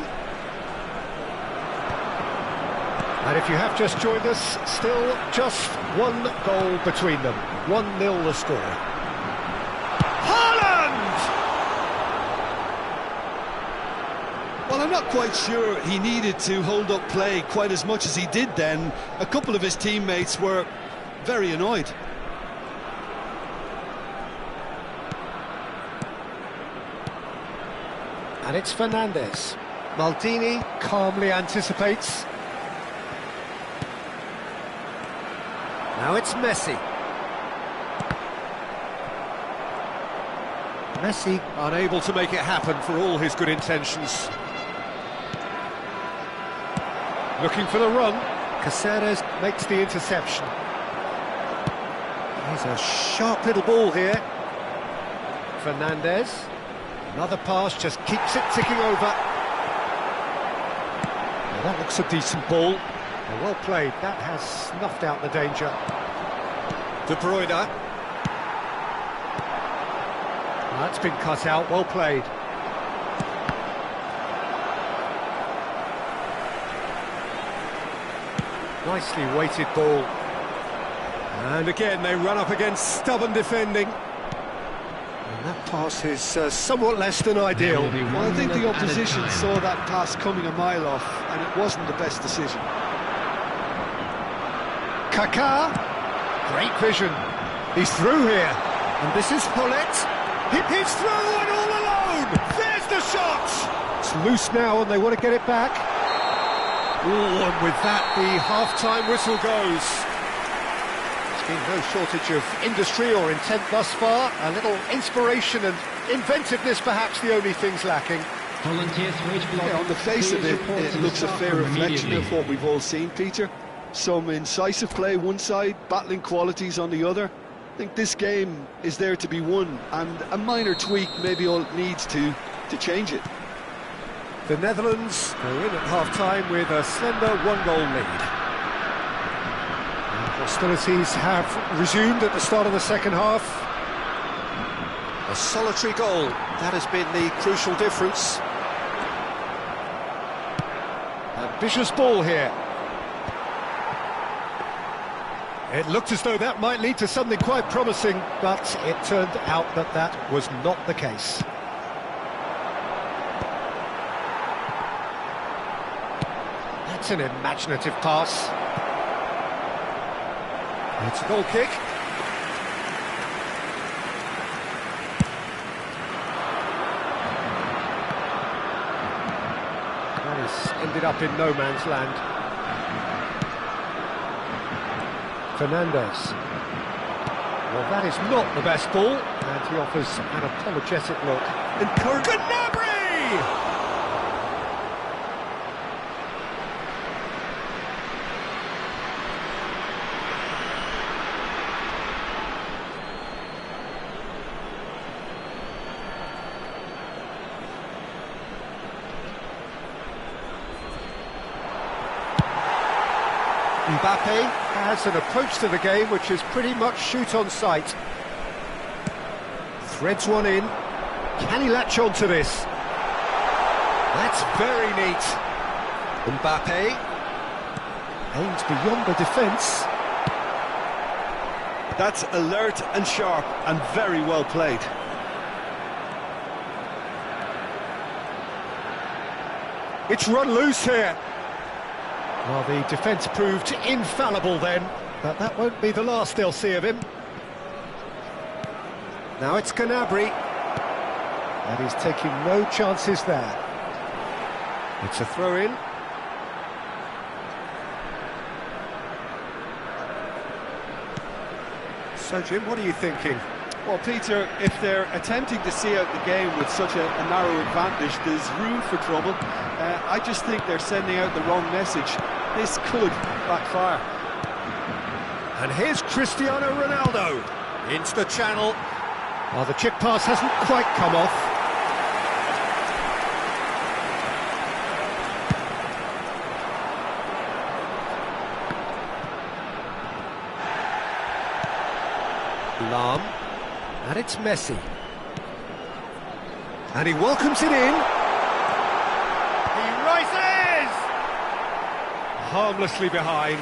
And if you have just joined us, still just one goal between them. 1-0 the score. Well, I'm not quite sure he needed to hold up play quite as much as he did then. A couple of his teammates were very annoyed. And it's Fernandes. Maldini calmly anticipates. Now it's Messi. Messi unable to make it happen for all his good intentions. Looking for the run. Caceres makes the interception. Here's a sharp little ball here. Fernandes. Another pass, just keeps it ticking over. Now that looks a decent ball. Well played, that has snuffed out the danger. De Bruyne. That's been cut out, well played. Nicely weighted ball. And again they run up against stubborn defending. And that pass is somewhat less than ideal. Well, I think the opposition saw that pass coming a mile off, and it wasn't the best decision. Kaká, great vision. He's through here, and this is Hullet. He's through and all alone. There's the shot. It's loose now, and they want to get it back. Ooh, and with that, the half-time whistle goes. There's been no shortage of industry or intent thus far. A little inspiration and inventiveness, perhaps the only things lacking. Yeah, on the face of it, it looks a fair reflection of what we've all seen, Peter. Some incisive play one side, battling qualities on the other. I think this game is there to be won, and a minor tweak maybe all it needs to change it. The Netherlands are in at half-time with a slender one-goal lead. And hostilities have resumed at the start of the second half. A solitary goal, that has been the crucial difference. A vicious ball here. It looked as though that might lead to something quite promising, but it turned out that that was not the case. That's an imaginative pass. It's a goal kick. That has ended up in no man's land. Fernandes. Well, that is not the best ball, and he offers an apologetic look. Gnabry! Mbappe has an approach to the game which is pretty much shoot on sight. Threads one in. Can he latch on to this? That's very neat. Mbappe aims beyond the defence. That's alert and sharp and very well played. It's run loose here. Well, the defence proved infallible then, but that won't be the last they'll see of him. Now it's Gnabry, and he's taking no chances there. It's a throw-in. So, Jim, what are you thinking? Well, Peter, if they're attempting to see out the game with such a narrow advantage, there's room for trouble. I just think they're sending out the wrong message. This could backfire. And here's Cristiano Ronaldo into the channel. Well, the chip pass hasn't quite come off. Lam. And it's Messi. And he welcomes it in. He rises! Harmlessly behind.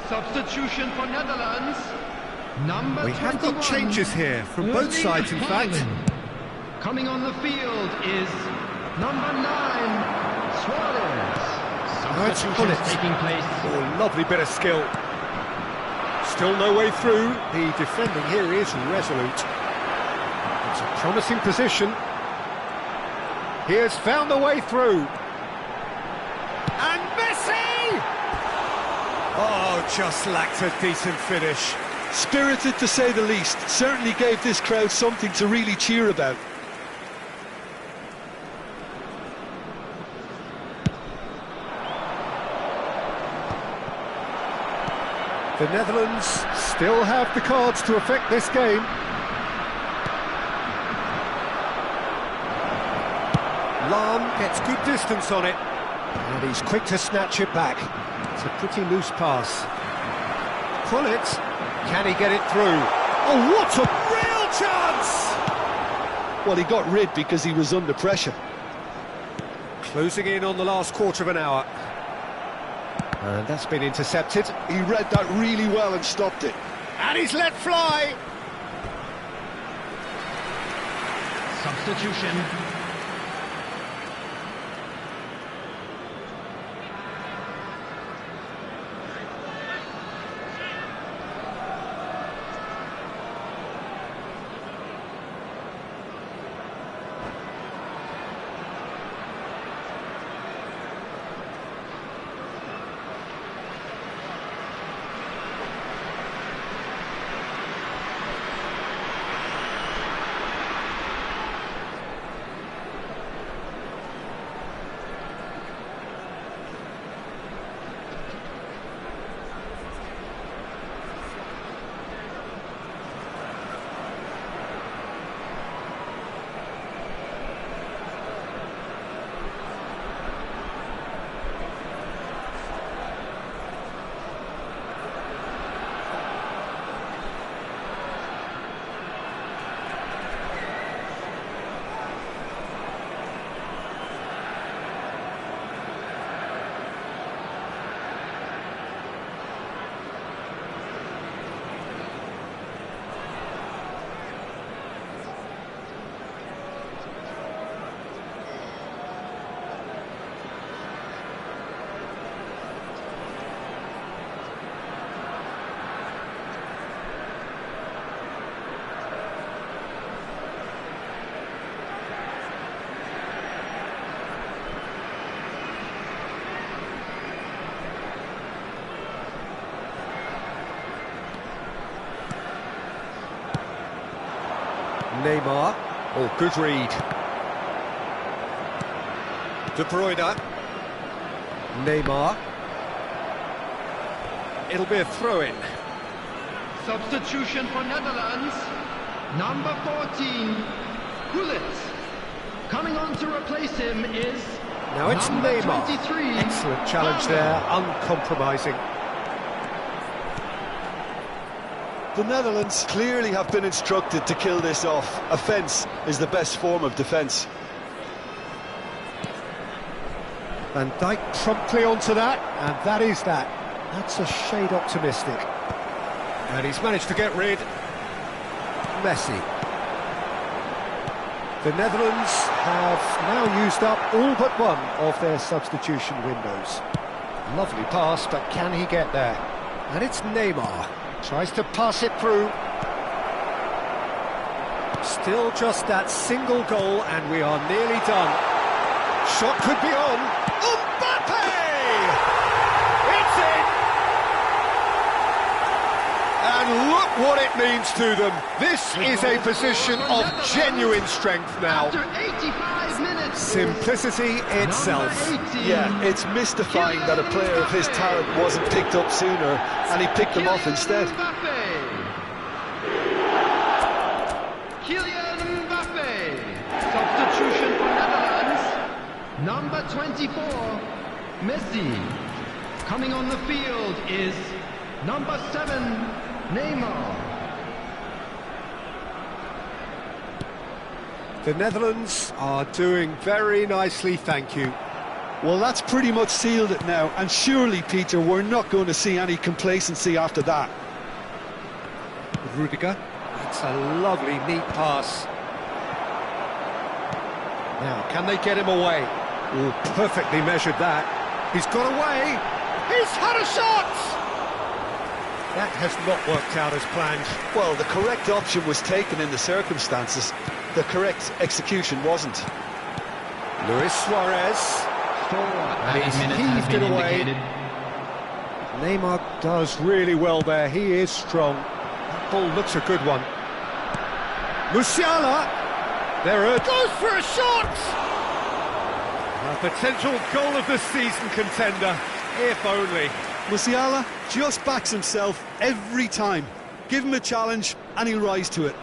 Substitution for Netherlands. Number We have 21. got changes here from both Erling sides, in fact. Haaland. Coming on the field is number 9, Suarez. Now it's Substitutions Gullit. taking place. Oh, lovely bit of skill. Still no way through. The defending here is resolute. It's a promising position. He has found the way through. And Messi! Oh, just lacked a decent finish. Spirited to say the least, certainly gave this crowd something to really cheer about. The Netherlands still have the cards to affect this game. Lahm gets good distance on it, and he's quick to snatch it back. It's a pretty loose pass. Gullit, can he get it through? Oh, what a real chance! Well, he got rid because he was under pressure. Closing in on the last quarter of an hour. And that's been intercepted. He read that really well and stopped it. And he's let fly! Substitution. Neymar. Oh, good read. De Bruyne. Neymar. It'll be a throw-in. Substitution for Netherlands. Number 14, Gullit. Coming on to replace him is Now it's number Neymar. 23. Excellent challenge there, uncompromising. The Netherlands clearly have been instructed to kill this off. Offence is the best form of defence. Van Dijk promptly onto that, and that is that. That's a shade optimistic. And he's managed to get rid. Messi. The Netherlands have now used up all but one of their substitution windows. Lovely pass, but can he get there? And it's Neymar. Tries to pass it through. Still just that single goal, and we are nearly done. Shot could be on. Mbappe! It's in! And look what it means to them. This is a position of genuine strength now. After 85 minutes. Simplicity itself. Number 18, Yeah, it's mystifying that a player of his talent wasn't picked up sooner, and he picked them off instead. Kylian Mbappe. Substitution for Netherlands. Number 24, Messi. Coming on the field is number 7, Neymar. The Netherlands are doing very nicely, thank you. Well, that's pretty much sealed it now, and surely, Peter, we're not going to see any complacency after that. Rudiger, that's a lovely, neat pass. Now, can they get him away? Oh, perfectly measured that. He's got away. He's had a shot! That has not worked out as planned. Well, the correct option was taken in the circumstances. The correct execution wasn't. Luis Suarez. And he's heaved it away. Neymar does really well there. He is strong. That ball looks a good one. Musiala. There it goes for a shot! A potential goal of the season contender, if only. Musiala just backs himself every time. Give him a challenge and he'll rise to it.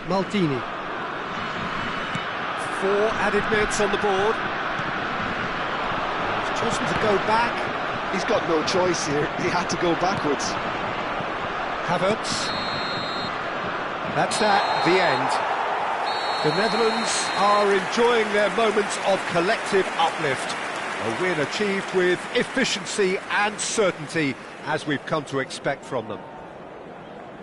Maldini. 4 added minutes on the board. He's chosen to go back. He's got no choice here. He had to go backwards. Havertz. That's that, the end. The Netherlands are enjoying their moments of collective uplift. A win achieved with efficiency and certainty, as we've come to expect from them.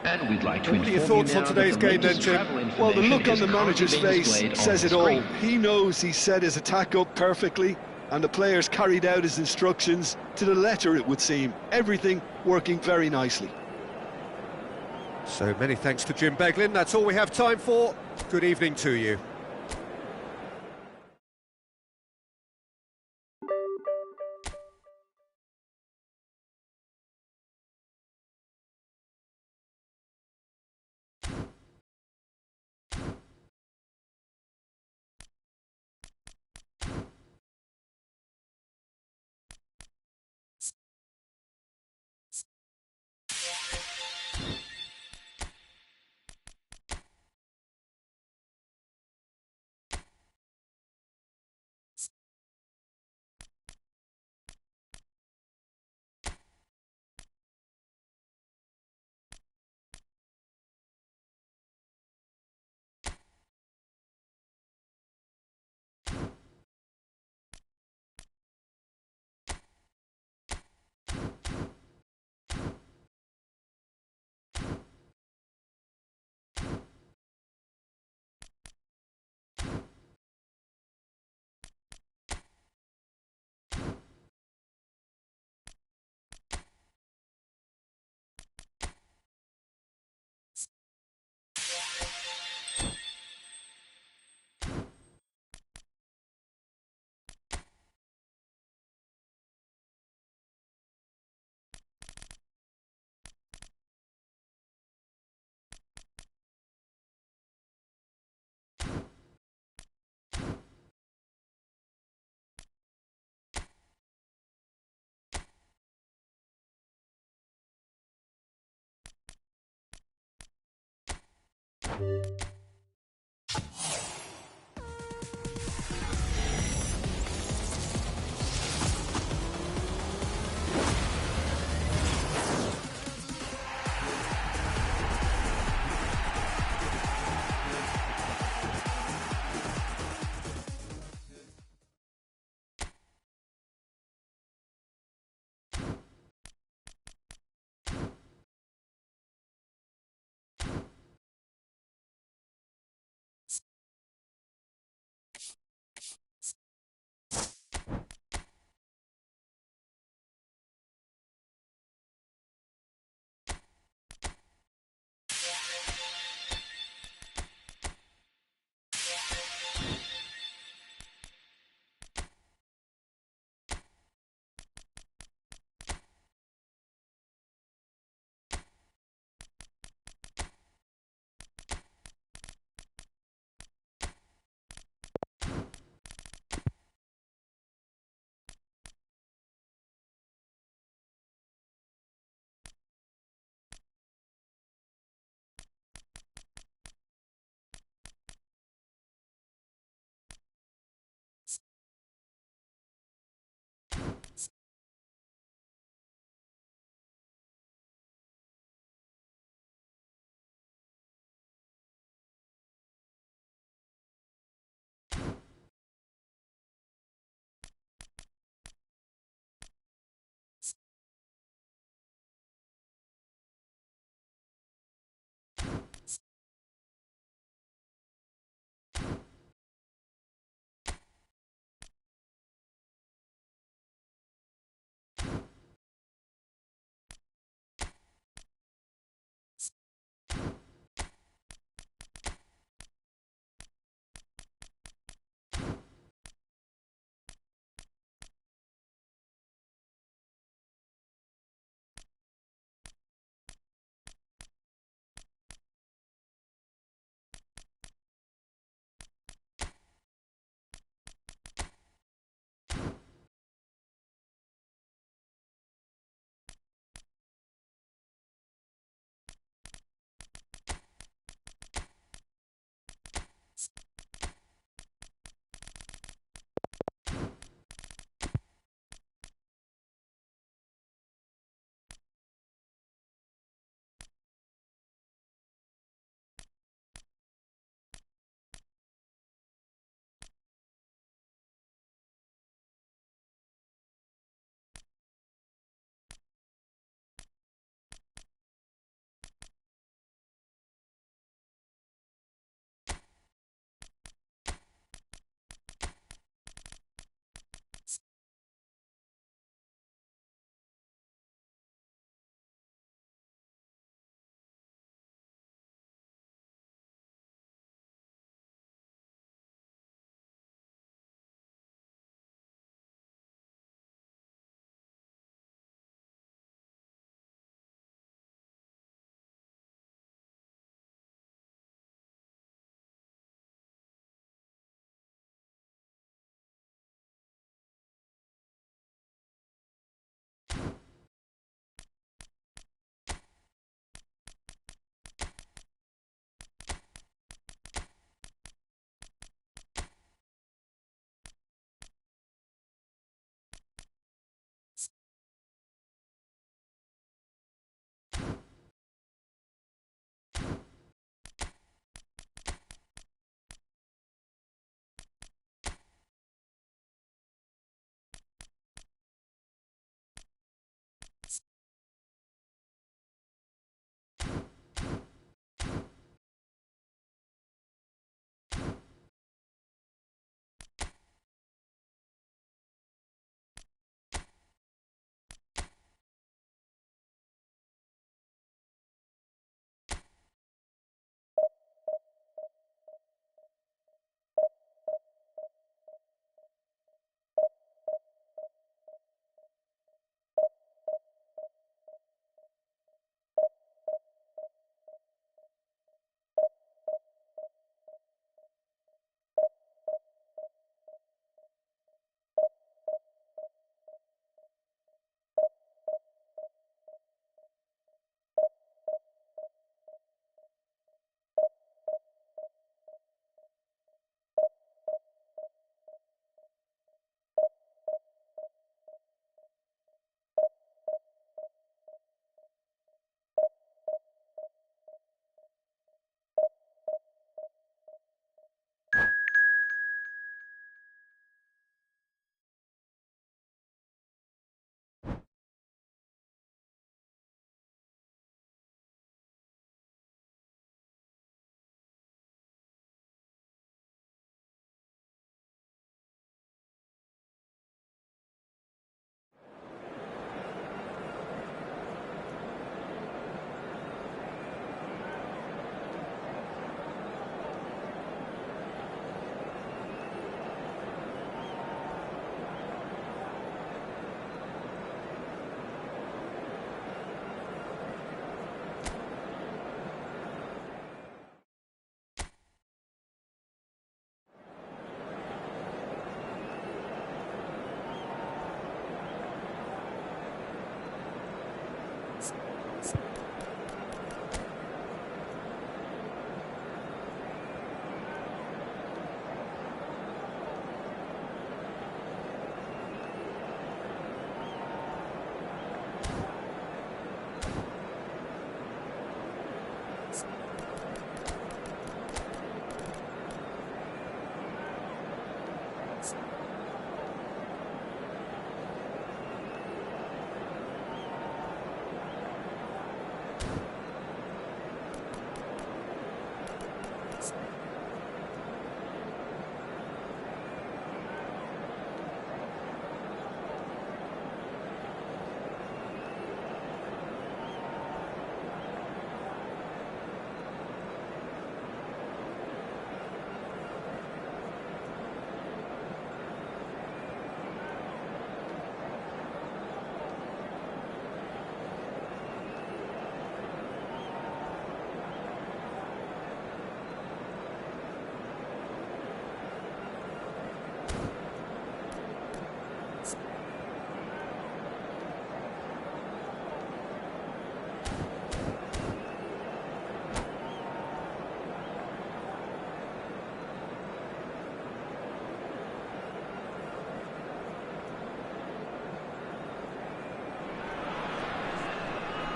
And we'd like to What are your inform thoughts you on now today's that the game then, latest Jim? travel Well, the information look on is the currently manager's being face displayed says on it all. screen. He knows he set his attack up perfectly, and the players carried out his instructions to the letter, it would seem. Everything working very nicely. So many thanks to Jim Beglin. That's all we have time for. Good evening to you.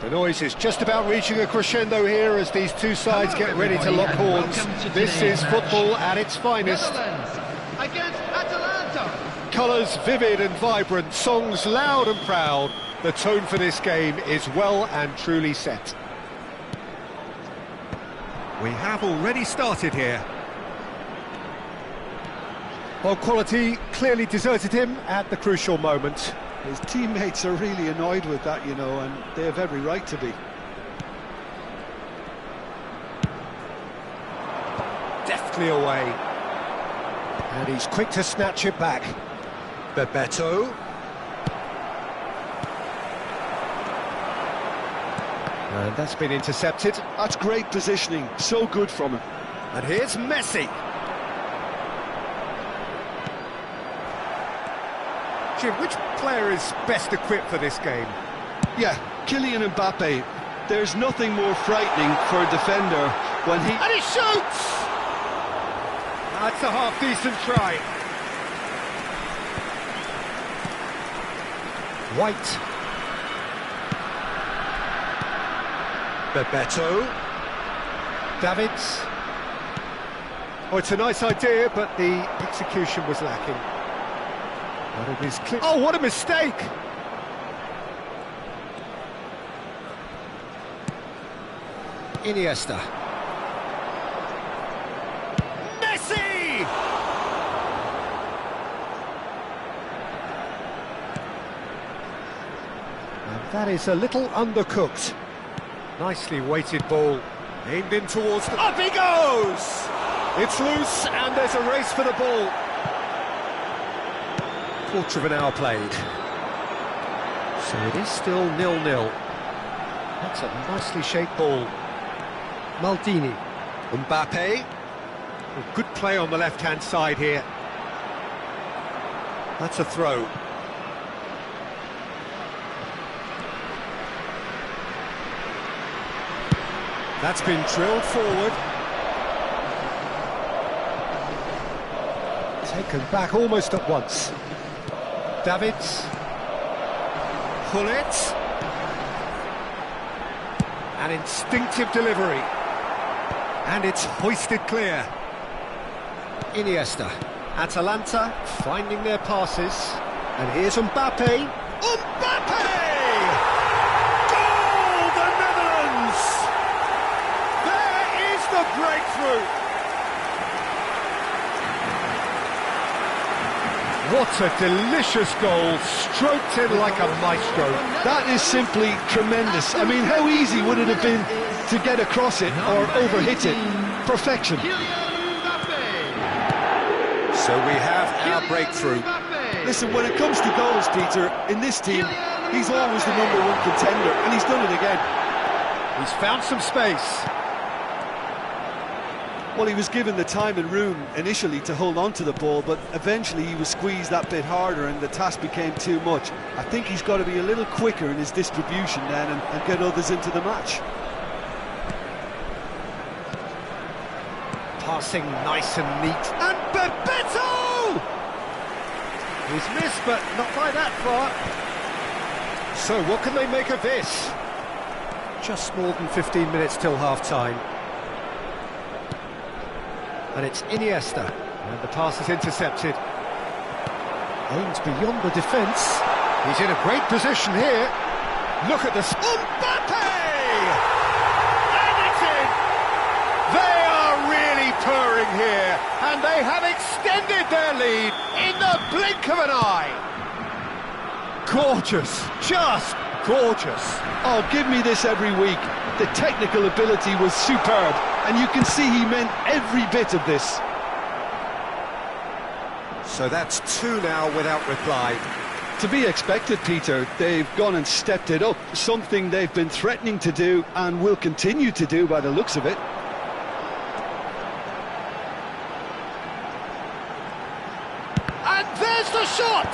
The noise is just about reaching a crescendo here as these two sides get ready to lock horns. This is football at its finest. Netherlands against Atalanta. Colours vivid and vibrant, songs loud and proud. The tone for this game is well and truly set. We have already started here. Well, quality clearly deserted him at the crucial moment. His teammates are really annoyed with that, you know, and they have every right to be. Deftly away. And he's quick to snatch it back. Bebeto. And that's been intercepted. That's great positioning, so good from him. And here's Messi. Jim, which player is best equipped for this game? Yeah, Kylian Mbappe. There's nothing more frightening for a defender when he... And he shoots! That's a half-decent try. White. Bebeto. Davids. Oh, it's a nice idea, but the execution was lacking. But it is clear. Oh, what a mistake! Iniesta. Messi! And that is a little undercooked. Nicely weighted ball, aimed in towards the... Up he goes! It's loose, and there's a race for the ball. Quarter of an hour played. So it is still 0-0. That's a nicely shaped ball. Maldini. Mbappe. Oh, good play on the left-hand side here. That's a throw. That's been drilled forward. Taken back almost at once. Davids. Hullet. An instinctive delivery. And it's hoisted clear. Iniesta. Atalanta finding their passes. And here's Mbappe. Mbappe! Goal! The Netherlands! There is the breakthrough! What a delicious goal, stroked in like a maestro. That is simply tremendous. I mean, how easy would it have been to get across it or overhit it? Perfection. So we have our breakthrough. Listen, when it comes to goals, Peter, in this team, he's always the #1 contender, and he's done it again. He's found some space. Well, he was given the time and room initially to hold on to the ball, but eventually he was squeezed that bit harder and the task became too much. I think he's got to be a little quicker in his distribution then and get others into the match. Passing nice and neat. And Bebeto! He's missed, but not by that far. So what can they make of this? Just more than 15 minutes till half-time. And it's Iniesta, and the pass is intercepted. Aims beyond the defence. He's in a great position here. Look at this. Mbappe! And it's in! They are really purring here, and they have extended their lead in the blink of an eye. Gorgeous, just gorgeous. Oh, give me this every week. The technical ability was superb, and you can see he meant every bit of this. So that's 2 now without reply. To be expected, Peter. They've gone and stepped it up, something they've been threatening to do and will continue to do by the looks of it. And there's the shot!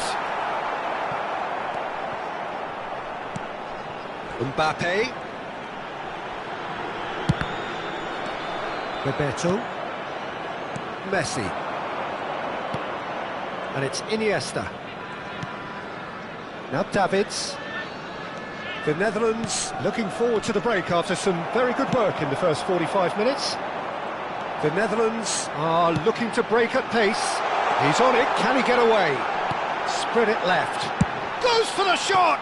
Mbappe. Bebeto. Messi. And it's Iniesta. Now Davids. The Netherlands looking forward to the break after some very good work in the first 45 minutes. The Netherlands are looking to break at pace. He's on it, can he get away? Spread it left. Goes for the shot!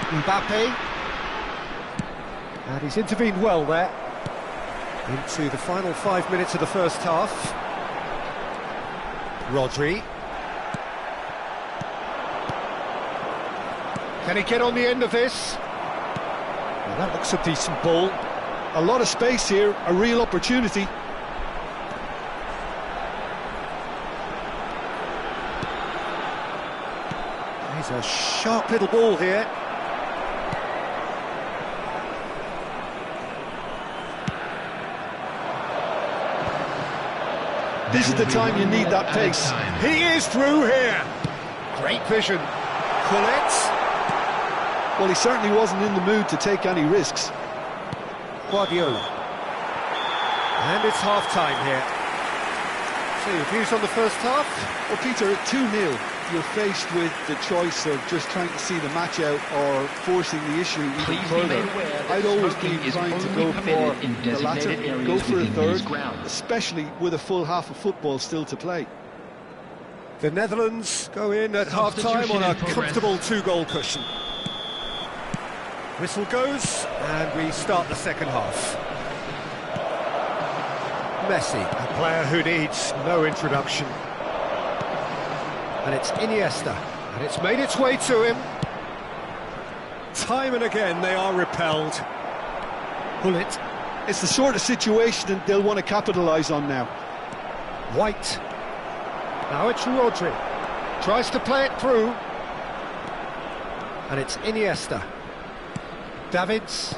Mbappe. And he's intervened well there. Into the final 5 minutes of the first half. Rodri. Can he get on the end of this? Well, that looks a decent ball. A lot of space here, a real opportunity. He's a sharp little ball here. This is the time you need that pace. He is through here. Great vision. Gullit. Well, he certainly wasn't in the mood to take any risks. Guardiola. And it's half-time here. So your views on the first half? Well, Peter, at 2-0, you're faced with the choice of just trying to see the match out or forcing the issue even further. I'd always be inclined to go for the latter, go for a third, especially with a full half of football still to play. The Netherlands go in at half-time on a comfortable 2-goal cushion. Whistle goes, and we start the second half. Messi, a player who needs no introduction. And it's Iniesta, and it's made its way to him. Time and again they are repelled. Gullit. It's the sort of situation that they'll want to capitalise on now. White. Now it's Rodri. Tries to play it through. And it's Iniesta. Davids.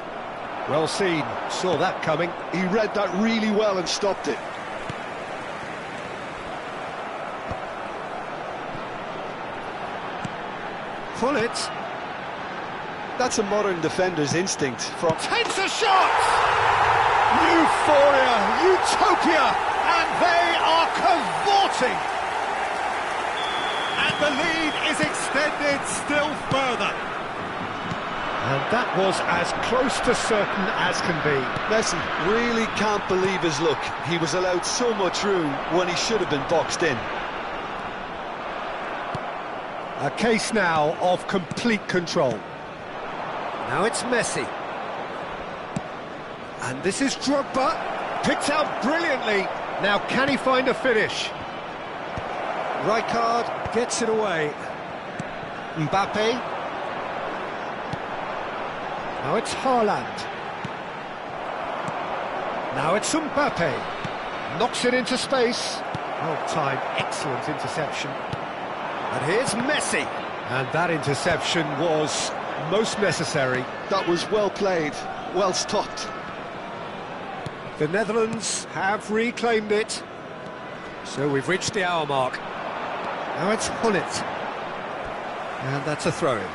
Well seen. Saw that coming. He read that really well and stopped it. Gullit. That's a modern defender's instinct. From Takes a shot! Euphoria, utopia, and they are cavorting. And the lead is extended still further. And that was as close to certain as can be. Messi really can't believe his luck. He was allowed so much room when he should have been boxed in. A case now of complete control. Now it's Messi. And this is Drogba. Picked out brilliantly. Now can he find a finish? Rijkaard gets it away. Mbappe. Now it's Haaland. Now it's Mbappe. Knocks it into space. Well timed, excellent interception. And here's Messi. And that interception was most necessary. That was well played, well stopped. The Netherlands have reclaimed it. So we've reached the hour mark. Now it's Gullit. And that's a throw-in.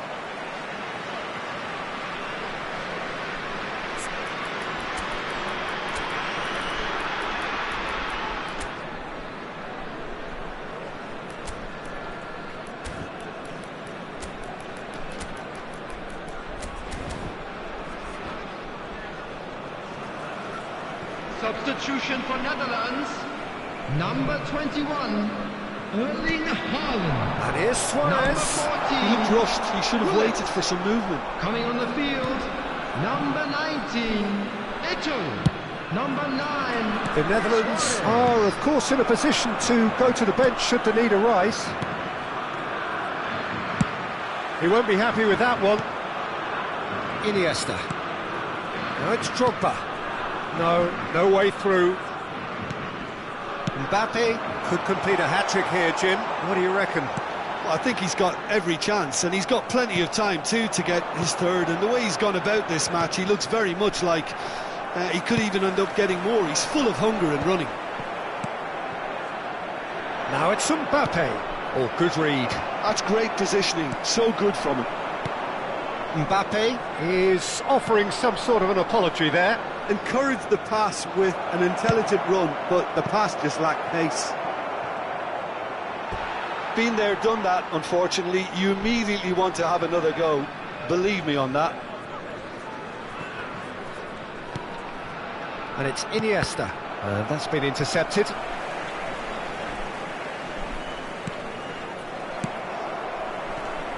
Substitution for Netherlands, number 21, Erling Haaland. And here's Suarez. He looked rushed, he should have waited for some movement. Coming on the field, number 19, Eto'o. Number 9. The Netherlands are, of course, in a position to go to the bench should the need arise. He won't be happy with that one. Iniesta. Now it's Drogba. No way through. Mbappe could complete a hat-trick here, Jim. What do you reckon? Well, I think he's got every chance, and he's got plenty of time too to get his third. And the way he's gone about this match, he looks very much like he could even end up getting more. He's full of hunger and running. Now it's Mbappe. Oh, good read. That's great positioning, so good from him. Mbappe is offering some sort of an apology there. Encouraged the pass with an intelligent run, but the pass just lacked pace. been there, done that, unfortunately. You immediately want to have another go. Believe me on that. And it's Iniesta. That's been intercepted.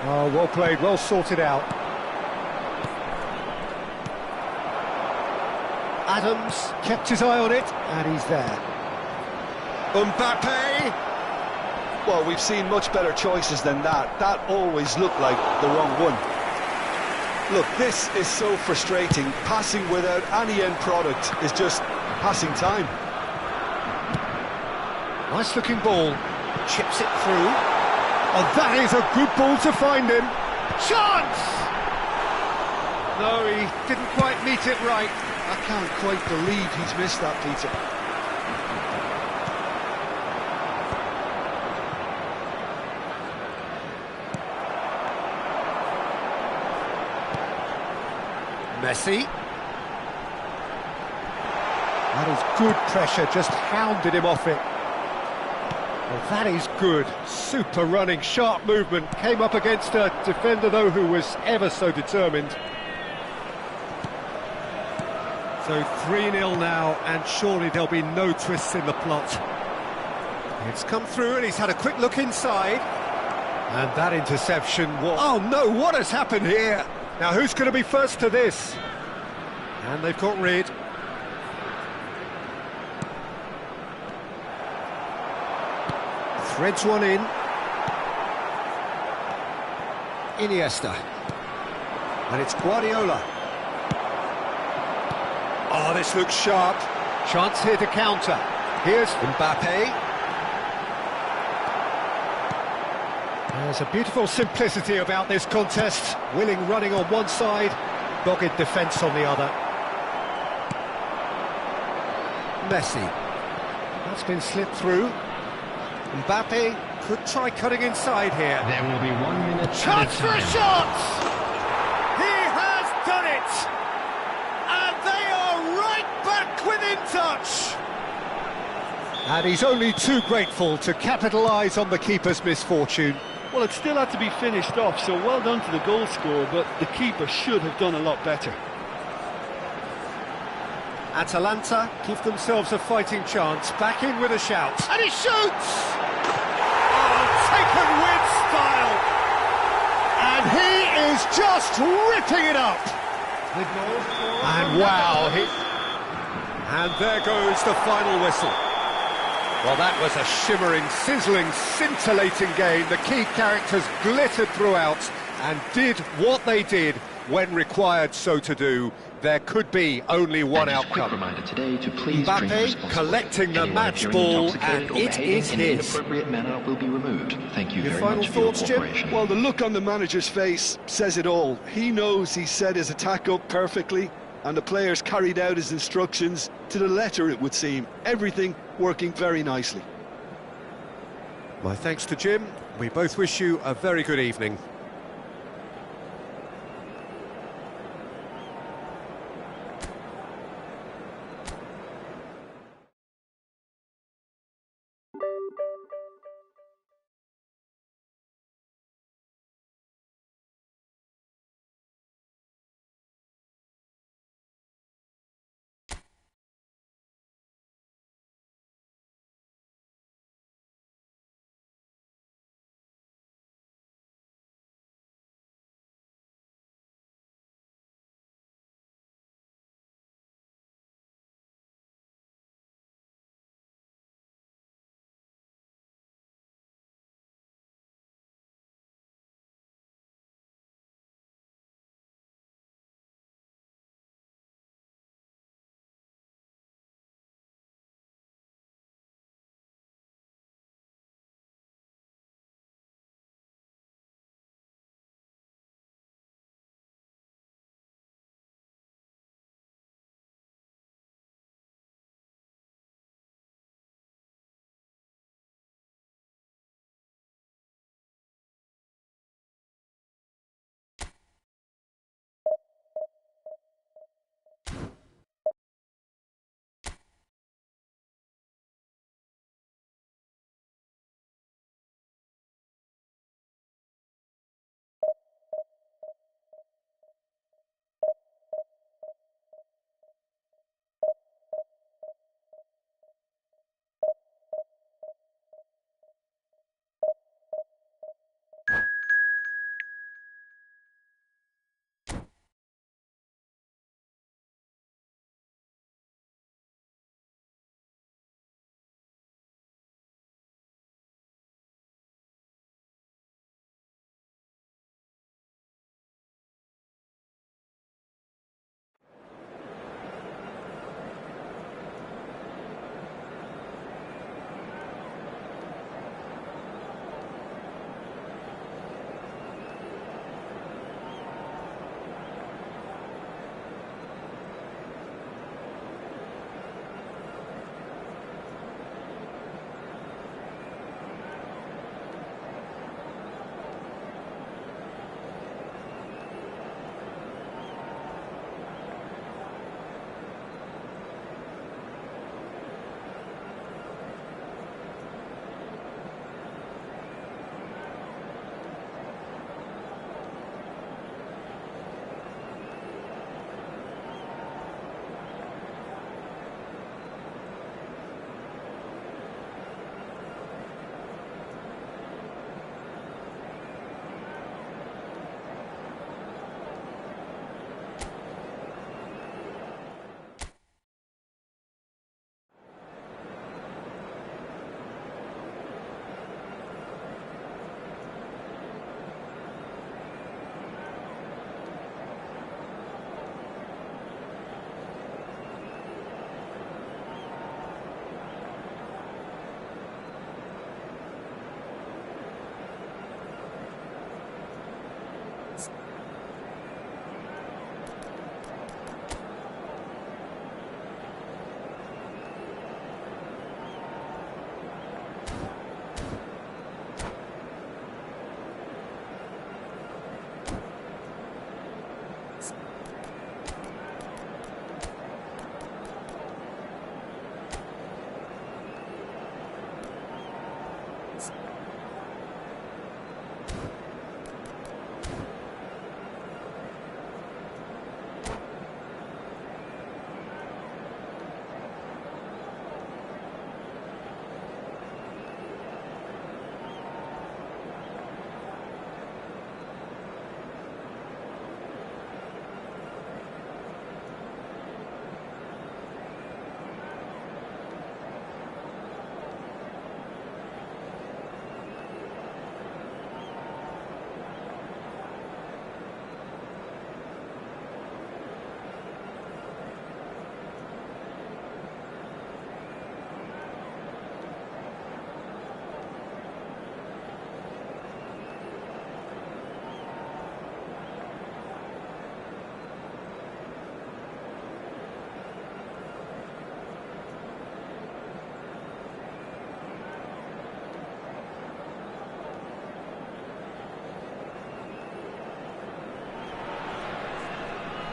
Oh, well played, well sorted out. Adams kept his eye on it, and he's there. Mbappe! Well, we've seen much better choices than that. That always looked like the wrong one. Look, this is so frustrating. Passing without any end product is just passing time. Nice looking ball. Chips it through. Oh, that is a good ball to find him. Chance! No, he didn't quite meet it right. I can't quite believe he's missed that, Peter. Messi. That is good pressure, just hounded him off it. Well, that is good. Super running, sharp movement. Came up against a defender, though, who was ever so determined. So 3-0 now, and surely there'll be no twists in the plot. It's come through, and he's had a quick look inside. And that interception was... Oh, no, what has happened here? Now, who's going to be first to this? And they've got rid. Threads one in. Iniesta. And it's Guardiola. Oh, this looks sharp. Chance here to counter. Here's Mbappe. There's a beautiful simplicity about this contest. Willing running on one side, dogged defence on the other. Messi. That's been slipped through. Mbappe could try cutting inside here. There will be 1 minute. Chance for a shot! He has done it! And they are right back within touch! And he's only too grateful to capitalise on the keeper's misfortune. Well, it still had to be finished off, so well done to the goal scorer, but the keeper should have done a lot better. Atalanta give themselves a fighting chance, back in with a shout, and he shoots! Oh, taken with style! And he is just ripping it up! And wow, and there goes the final whistle. Well, that was a shimmering, sizzling, scintillating game. The key characters glittered throughout and did what they did when required so to do. There could be only one outcome. Today to please Mbappe collecting the match ball, and it is his. Inappropriate manner will be removed. Thank you Your very final much for your thoughts, Jim? cooperation. Well, the look on the manager's face says it all. He knows he set his attack up perfectly, and the players carried out his instructions to the letter, it would seem. Everything working very nicely. My thanks to Jim. We both wish you a very good evening.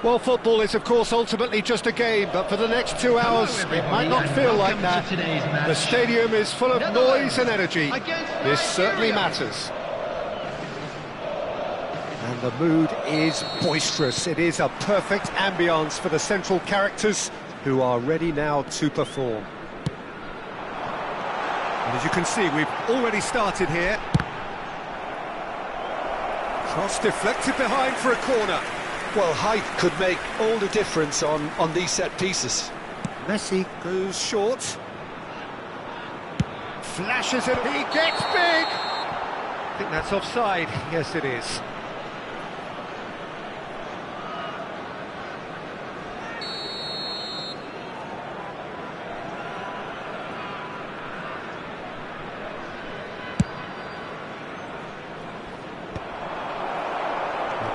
Well, football is, of course, ultimately just a game, but for the next 2 hours, it might not feel like that. The stadium is full of noise and energy. This certainly matters. And the mood is boisterous. It is a perfect ambience for the central characters who are ready now to perform. And as you can see, we've already started here. Cross deflected behind for a corner. Well, height could make all the difference on these set pieces. Messi goes short. Flashes it, he gets big! I think that's offside. Yes, it is.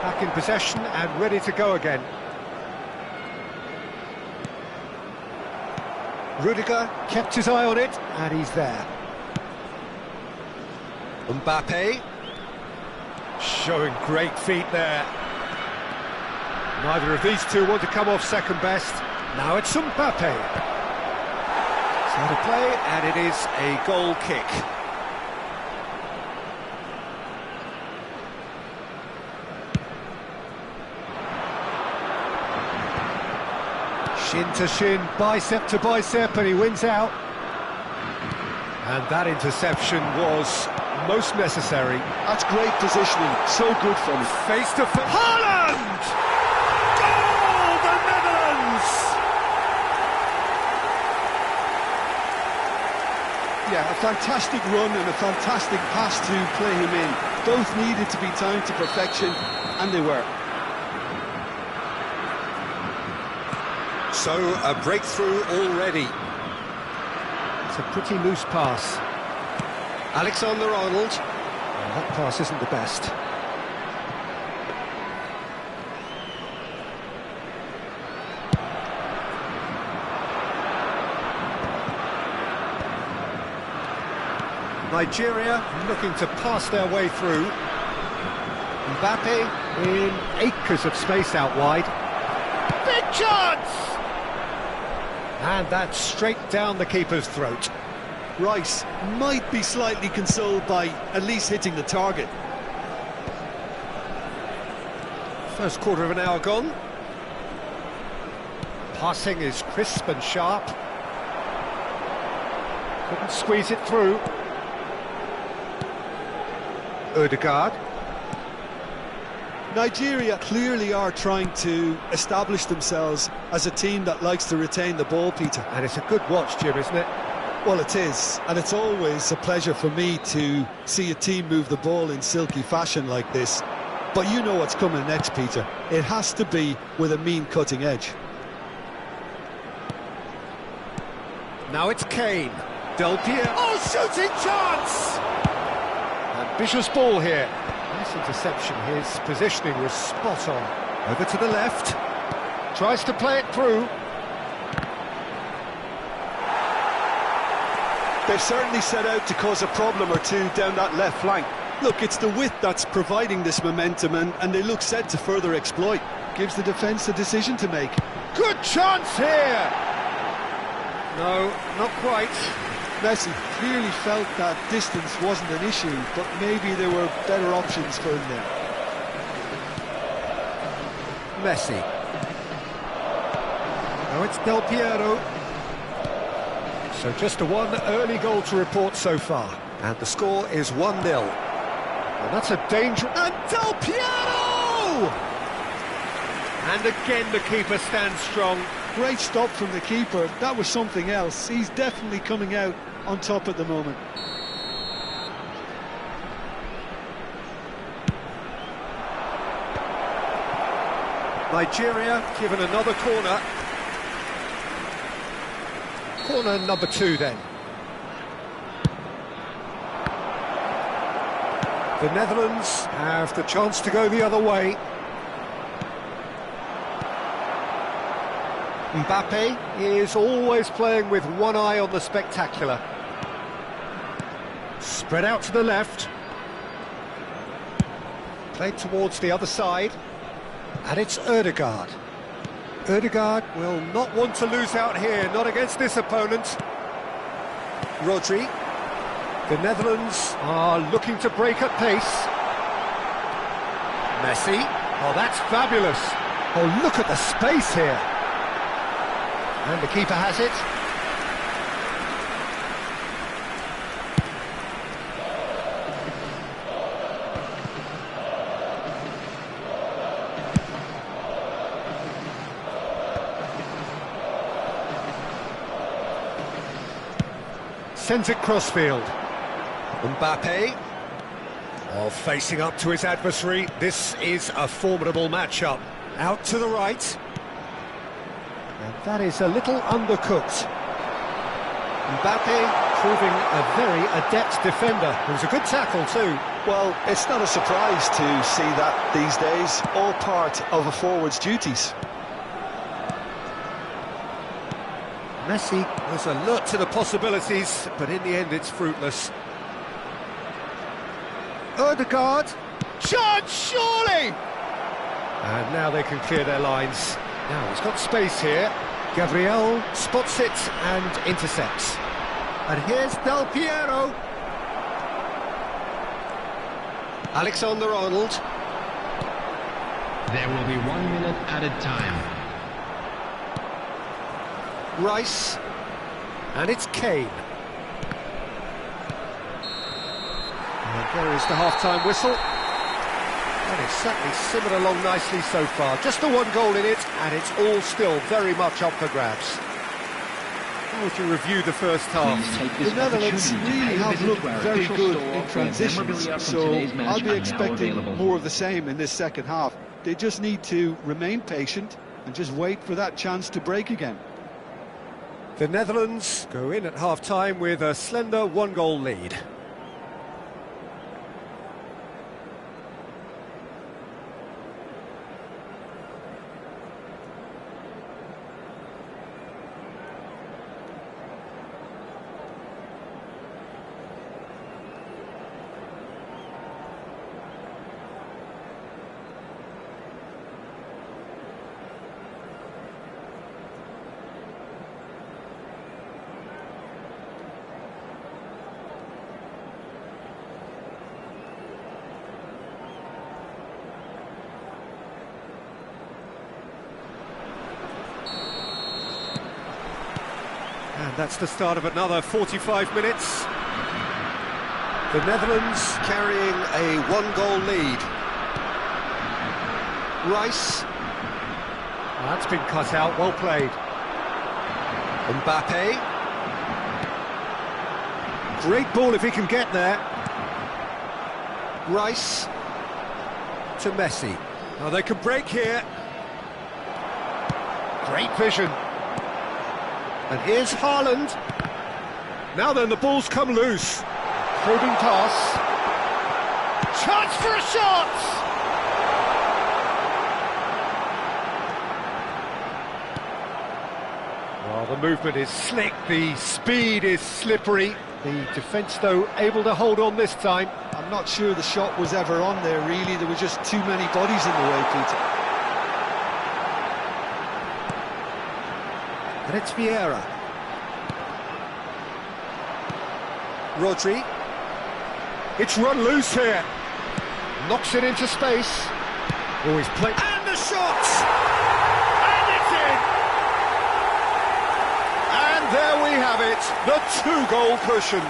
Back in possession and ready to go again. Rudiger kept his eye on it, and he's there. Mbappe showing great feet there. Neither of these two want to come off second best. Now it's Mbappe. It's out of play, and it is a goal kick. Shin to shin, bicep to bicep, and he wins out. And that interception was most necessary. That's great positioning, so good from him. Face to face. Haaland! Goal, the Netherlands! Yeah, a fantastic run and a fantastic pass to play him in. Both needed to be timed to perfection, and they were. So, a breakthrough already. It's a pretty loose pass. Alexander-Arnold. Well, that pass isn't the best. Nigeria looking to pass their way through. Mbappe in acres of space out wide. Big chance! And that's straight down the keeper's throat. Rice might be slightly consoled by at least hitting the target. First quarter of an hour gone. Passing is crisp and sharp. Couldn't squeeze it through. Ødegaard. Nigeria clearly are trying to establish themselves as a team that likes to retain the ball, Peter. And it's a good watch, Jim, isn't it? Well, it is, and it's always a pleasure for me to see a team move the ball in silky fashion like this. But you know what's coming next, Peter. It has to be with a mean cutting edge. Now it's Kane. Del Piero. Oh, shooting chance! Ambitious ball here. Nice interception. His positioning was spot on. Over to the left. Tries to play it through. They've certainly set out to cause a problem or two down that left flank. Look, it's the width that's providing this momentum, and they look set to further exploit. Gives the defence a decision to make. Good chance here! No, not quite. Messi clearly felt that distance wasn't an issue, but maybe there were better options for him there. Messi. Now it's Del Piero. So just a one early goal to report so far. And the score is 1-0. And that's a danger. And Del Piero! And again the keeper stands strong. Great stop from the keeper. That was something else. He's definitely coming out on top at the moment. Nigeria given another corner. Corner number 2 then. The Netherlands have the chance to go the other way. Mbappe is always playing with one eye on the spectacular. Spread out to the left. Played towards the other side. And it's Ødegaard. Ødegaard will not want to lose out here, not against this opponent. Rodri. The Netherlands are looking to break at pace. Messi. Oh, that's fabulous. Oh, look at the space here. And the keeper has it. Sends it crossfield. Mbappe. Oh, facing up to his adversary. This is a formidable matchup. Out to the right. And that is a little undercooked. Mbappe proving a very adept defender. It was a good tackle too. Well, it's not a surprise to see that these days, all part of a forward's duties. Messi was alert to the possibilities, but in the end it's fruitless. Ødegaard. Chance, surely! And now they can clear their lines. Now he's got space here. Gabriel spots it and intercepts. And here's Del Piero. Alexander-Arnold. There will be 1 minute added time. Rice. And it's Kane. And there is the half-time whistle. And it's certainly simmered along nicely so far. Just the one goal in it, and it's all still very much up for grabs. How would you review the first half? The Netherlands really have looked very good in transitions, so I'll be expecting more of the same in this second half. They just need to remain patient and just wait for that chance to break again. The Netherlands go in at half-time with a slender one-goal lead. And that's the start of another 45 minutes. The Netherlands carrying a one-goal lead. Rice. That's been cut out, well played. Mbappe. Great ball if he can get there. Rice. To Messi. Now they can break here. Great vision. And here's Haaland. Now then, the ball's come loose. Probing pass. Chance for a shot! Well, the movement is slick, the speed is slippery. The defence, though, able to hold on this time. I'm not sure the shot was ever on there, really. There were just too many bodies in the way, Peter. And it's Vieira. Rodri. It's run loose here. Knocks it into space. Oh, he's played. And the shot! And it's in! And there we have it, the two-goal cushion.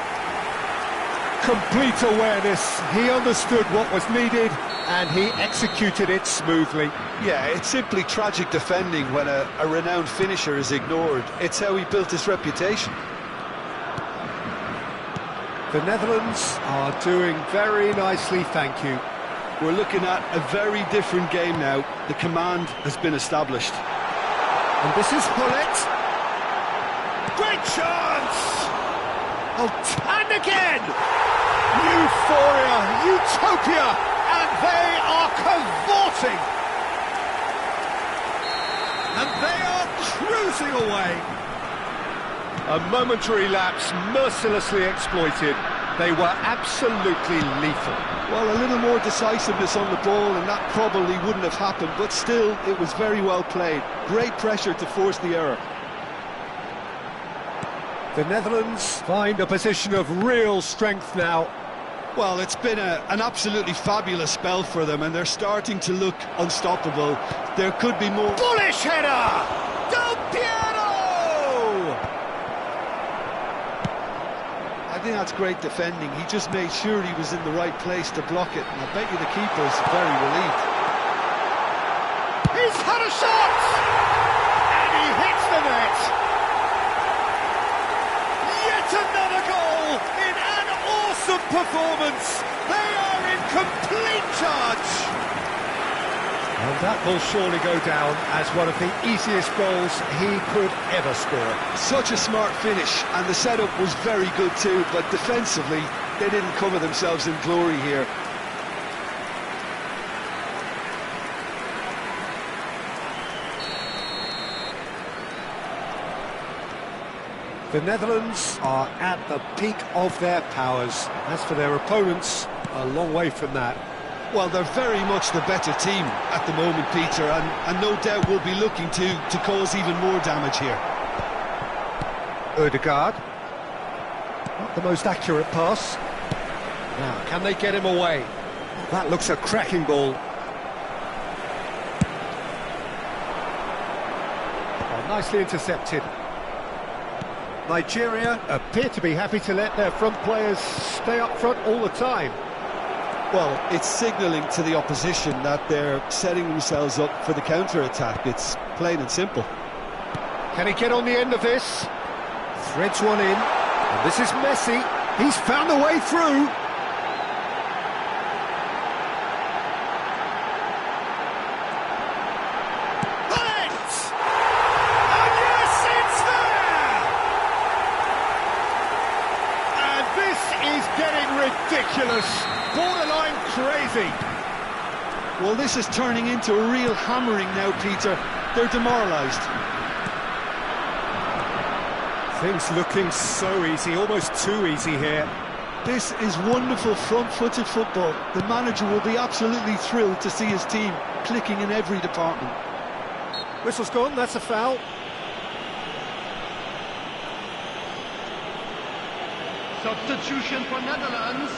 Complete awareness. He understood what was needed, and he executed it smoothly. Yeah, it's simply tragic defending when a renowned finisher is ignored. It's how he built his reputation. The Netherlands are doing very nicely, thank you. We're looking at a very different game now. The command has been established. And this is Hullet. Great chance! Oh, and again! Euphoria, utopia, and they are cavorting! And they are cruising away. A momentary lapse mercilessly exploited. They were absolutely lethal. Well, a little more decisiveness on the ball and that probably wouldn't have happened, but still, it was very well played. Great pressure to force the error. The Netherlands find a position of real strength now. Well, it's been an absolutely fabulous spell for them, and they're starting to look unstoppable. There could be more. Bullish header! Del Piero! I think that's great defending. He just made sure he was in the right place to block it, and I bet you the keeper's very relieved. He's had a shot! And he hits the net! Yet another goal in an awesome performance! They are in complete charge! And that will surely go down as one of the easiest goals he could ever score. Such a smart finish, and the setup was very good too, but defensively, they didn't cover themselves in glory here. The Netherlands are at the peak of their powers. As for their opponents, a long way from that. Well, they're very much the better team at the moment, Peter, and no doubt will be looking to cause even more damage here. Ødegaard. Not the most accurate pass. Now, can they get him away? That looks a cracking ball. Oh, nicely intercepted. Nigeria appear to be happy to let their front players stay up front all the time. Well, it's signalling to the opposition that they're setting themselves up for the counter-attack. It's plain and simple. Can he get on the end of this? Threads one in. And this is Messi. He's found a way through. Hit! And yes, it's there! And this is getting ridiculous. Borderline crazy. Well, this is turning into a real hammering now, Peter. They're demoralised. Things looking so easy, almost too easy here. This is wonderful front-footed football. The manager will be absolutely thrilled to see his team clicking in every department. Whistle's gone, that's a foul. Substitution for Netherlands.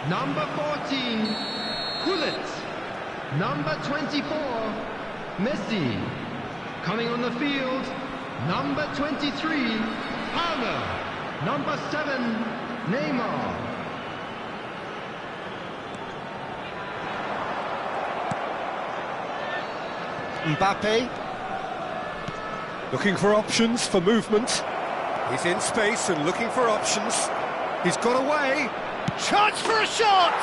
Number 14, Gullit. Number 24, Messi. Coming on the field, number 23, Palmer. Number 7, Neymar. Mbappe. Looking for options for movement. He's in space and looking for options. He's got away. Chance for a shot!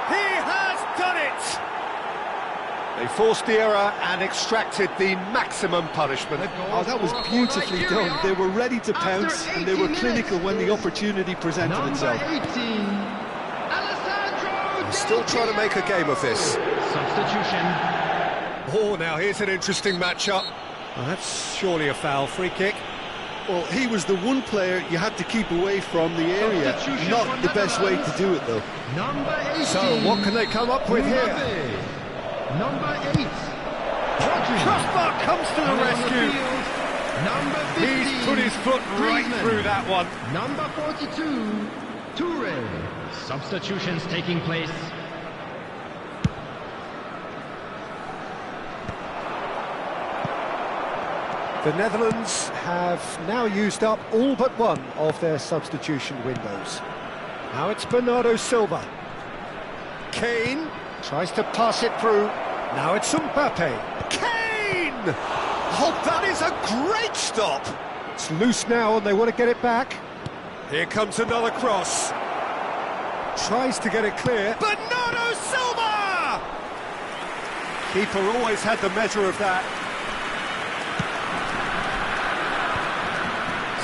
He has done it! They forced the error and extracted the maximum punishment. Oh, that was beautifully done. They were ready to pounce and they were clinical when the opportunity presented itself. Number 18, Alessandro. He's still trying to make a game of this. Substitution. Oh, now here's an interesting matchup. Well, that's surely a foul. Free kick. Well, he was the one player you had to keep away from the area. Not the best way to do it, though. Number 18. So, what can they come up with here? Number 8. Crossbar comes to the rescue. Number 15. He's put his foot right Griezmann. through that one. Number 42. Toure. Substitutions taking place. The Netherlands have now used up all but one of their substitution windows. Now it's Bernardo Silva. Kane tries to pass it through. Now it's Mbappe. Kane! Oh, that is a great stop! It's loose now and they want to get it back. Here comes another cross. Tries to get it clear. Bernardo Silva! Keeper always had the measure of that.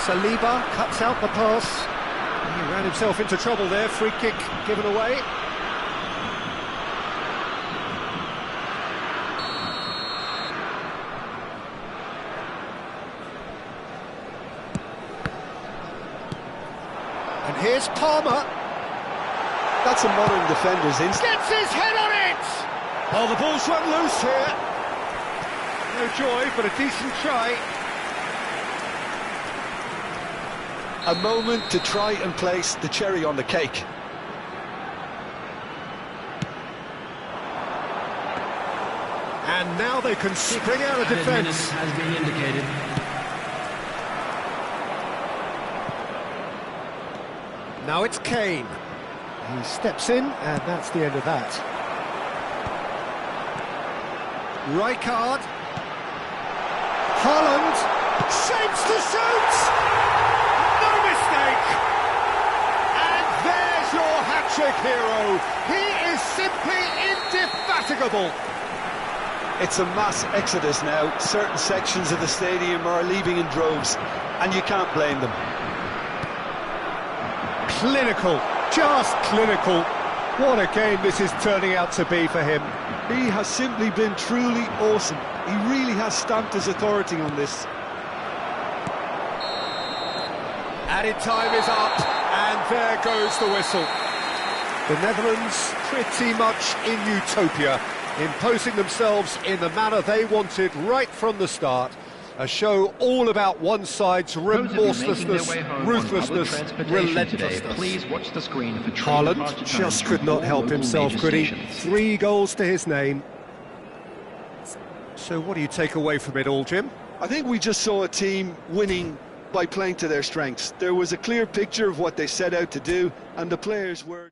Saliba cuts out the pass. He ran himself into trouble there. Free kick given away. And Here's Palmer. That's a modern defender's instinct. Gets his head on it! Oh, the ball's run loose here. No joy, but a decent try. A moment to try and place the cherry on the cake. And now they can spring out of defence. Has been indicated. Now it's Kane. He steps in, and that's the end of that. Rijkaard. Haaland. Shapes to shoot! No mistake! And there's your hat-trick hero. He is simply indefatigable. It's a mass exodus now. Certain sections of the stadium are leaving in droves, and you can't blame them. Clinical, just clinical. What a game this is turning out to be for him. He has simply been truly awesome. He really has stamped his authority on this. Added time is up, and there goes the whistle. The Netherlands pretty much in utopia, imposing themselves in the manner they wanted right from the start. A show all about one side's remorselessness, ruthlessness, relentlessness. Please watch the screen for Haaland just could not help himself, could he? 3 goals to his name. So what do you take away from it all, Jim? I think we just saw a team winning by playing to their strengths. There was a clear picture of what they set out to do, and the players were...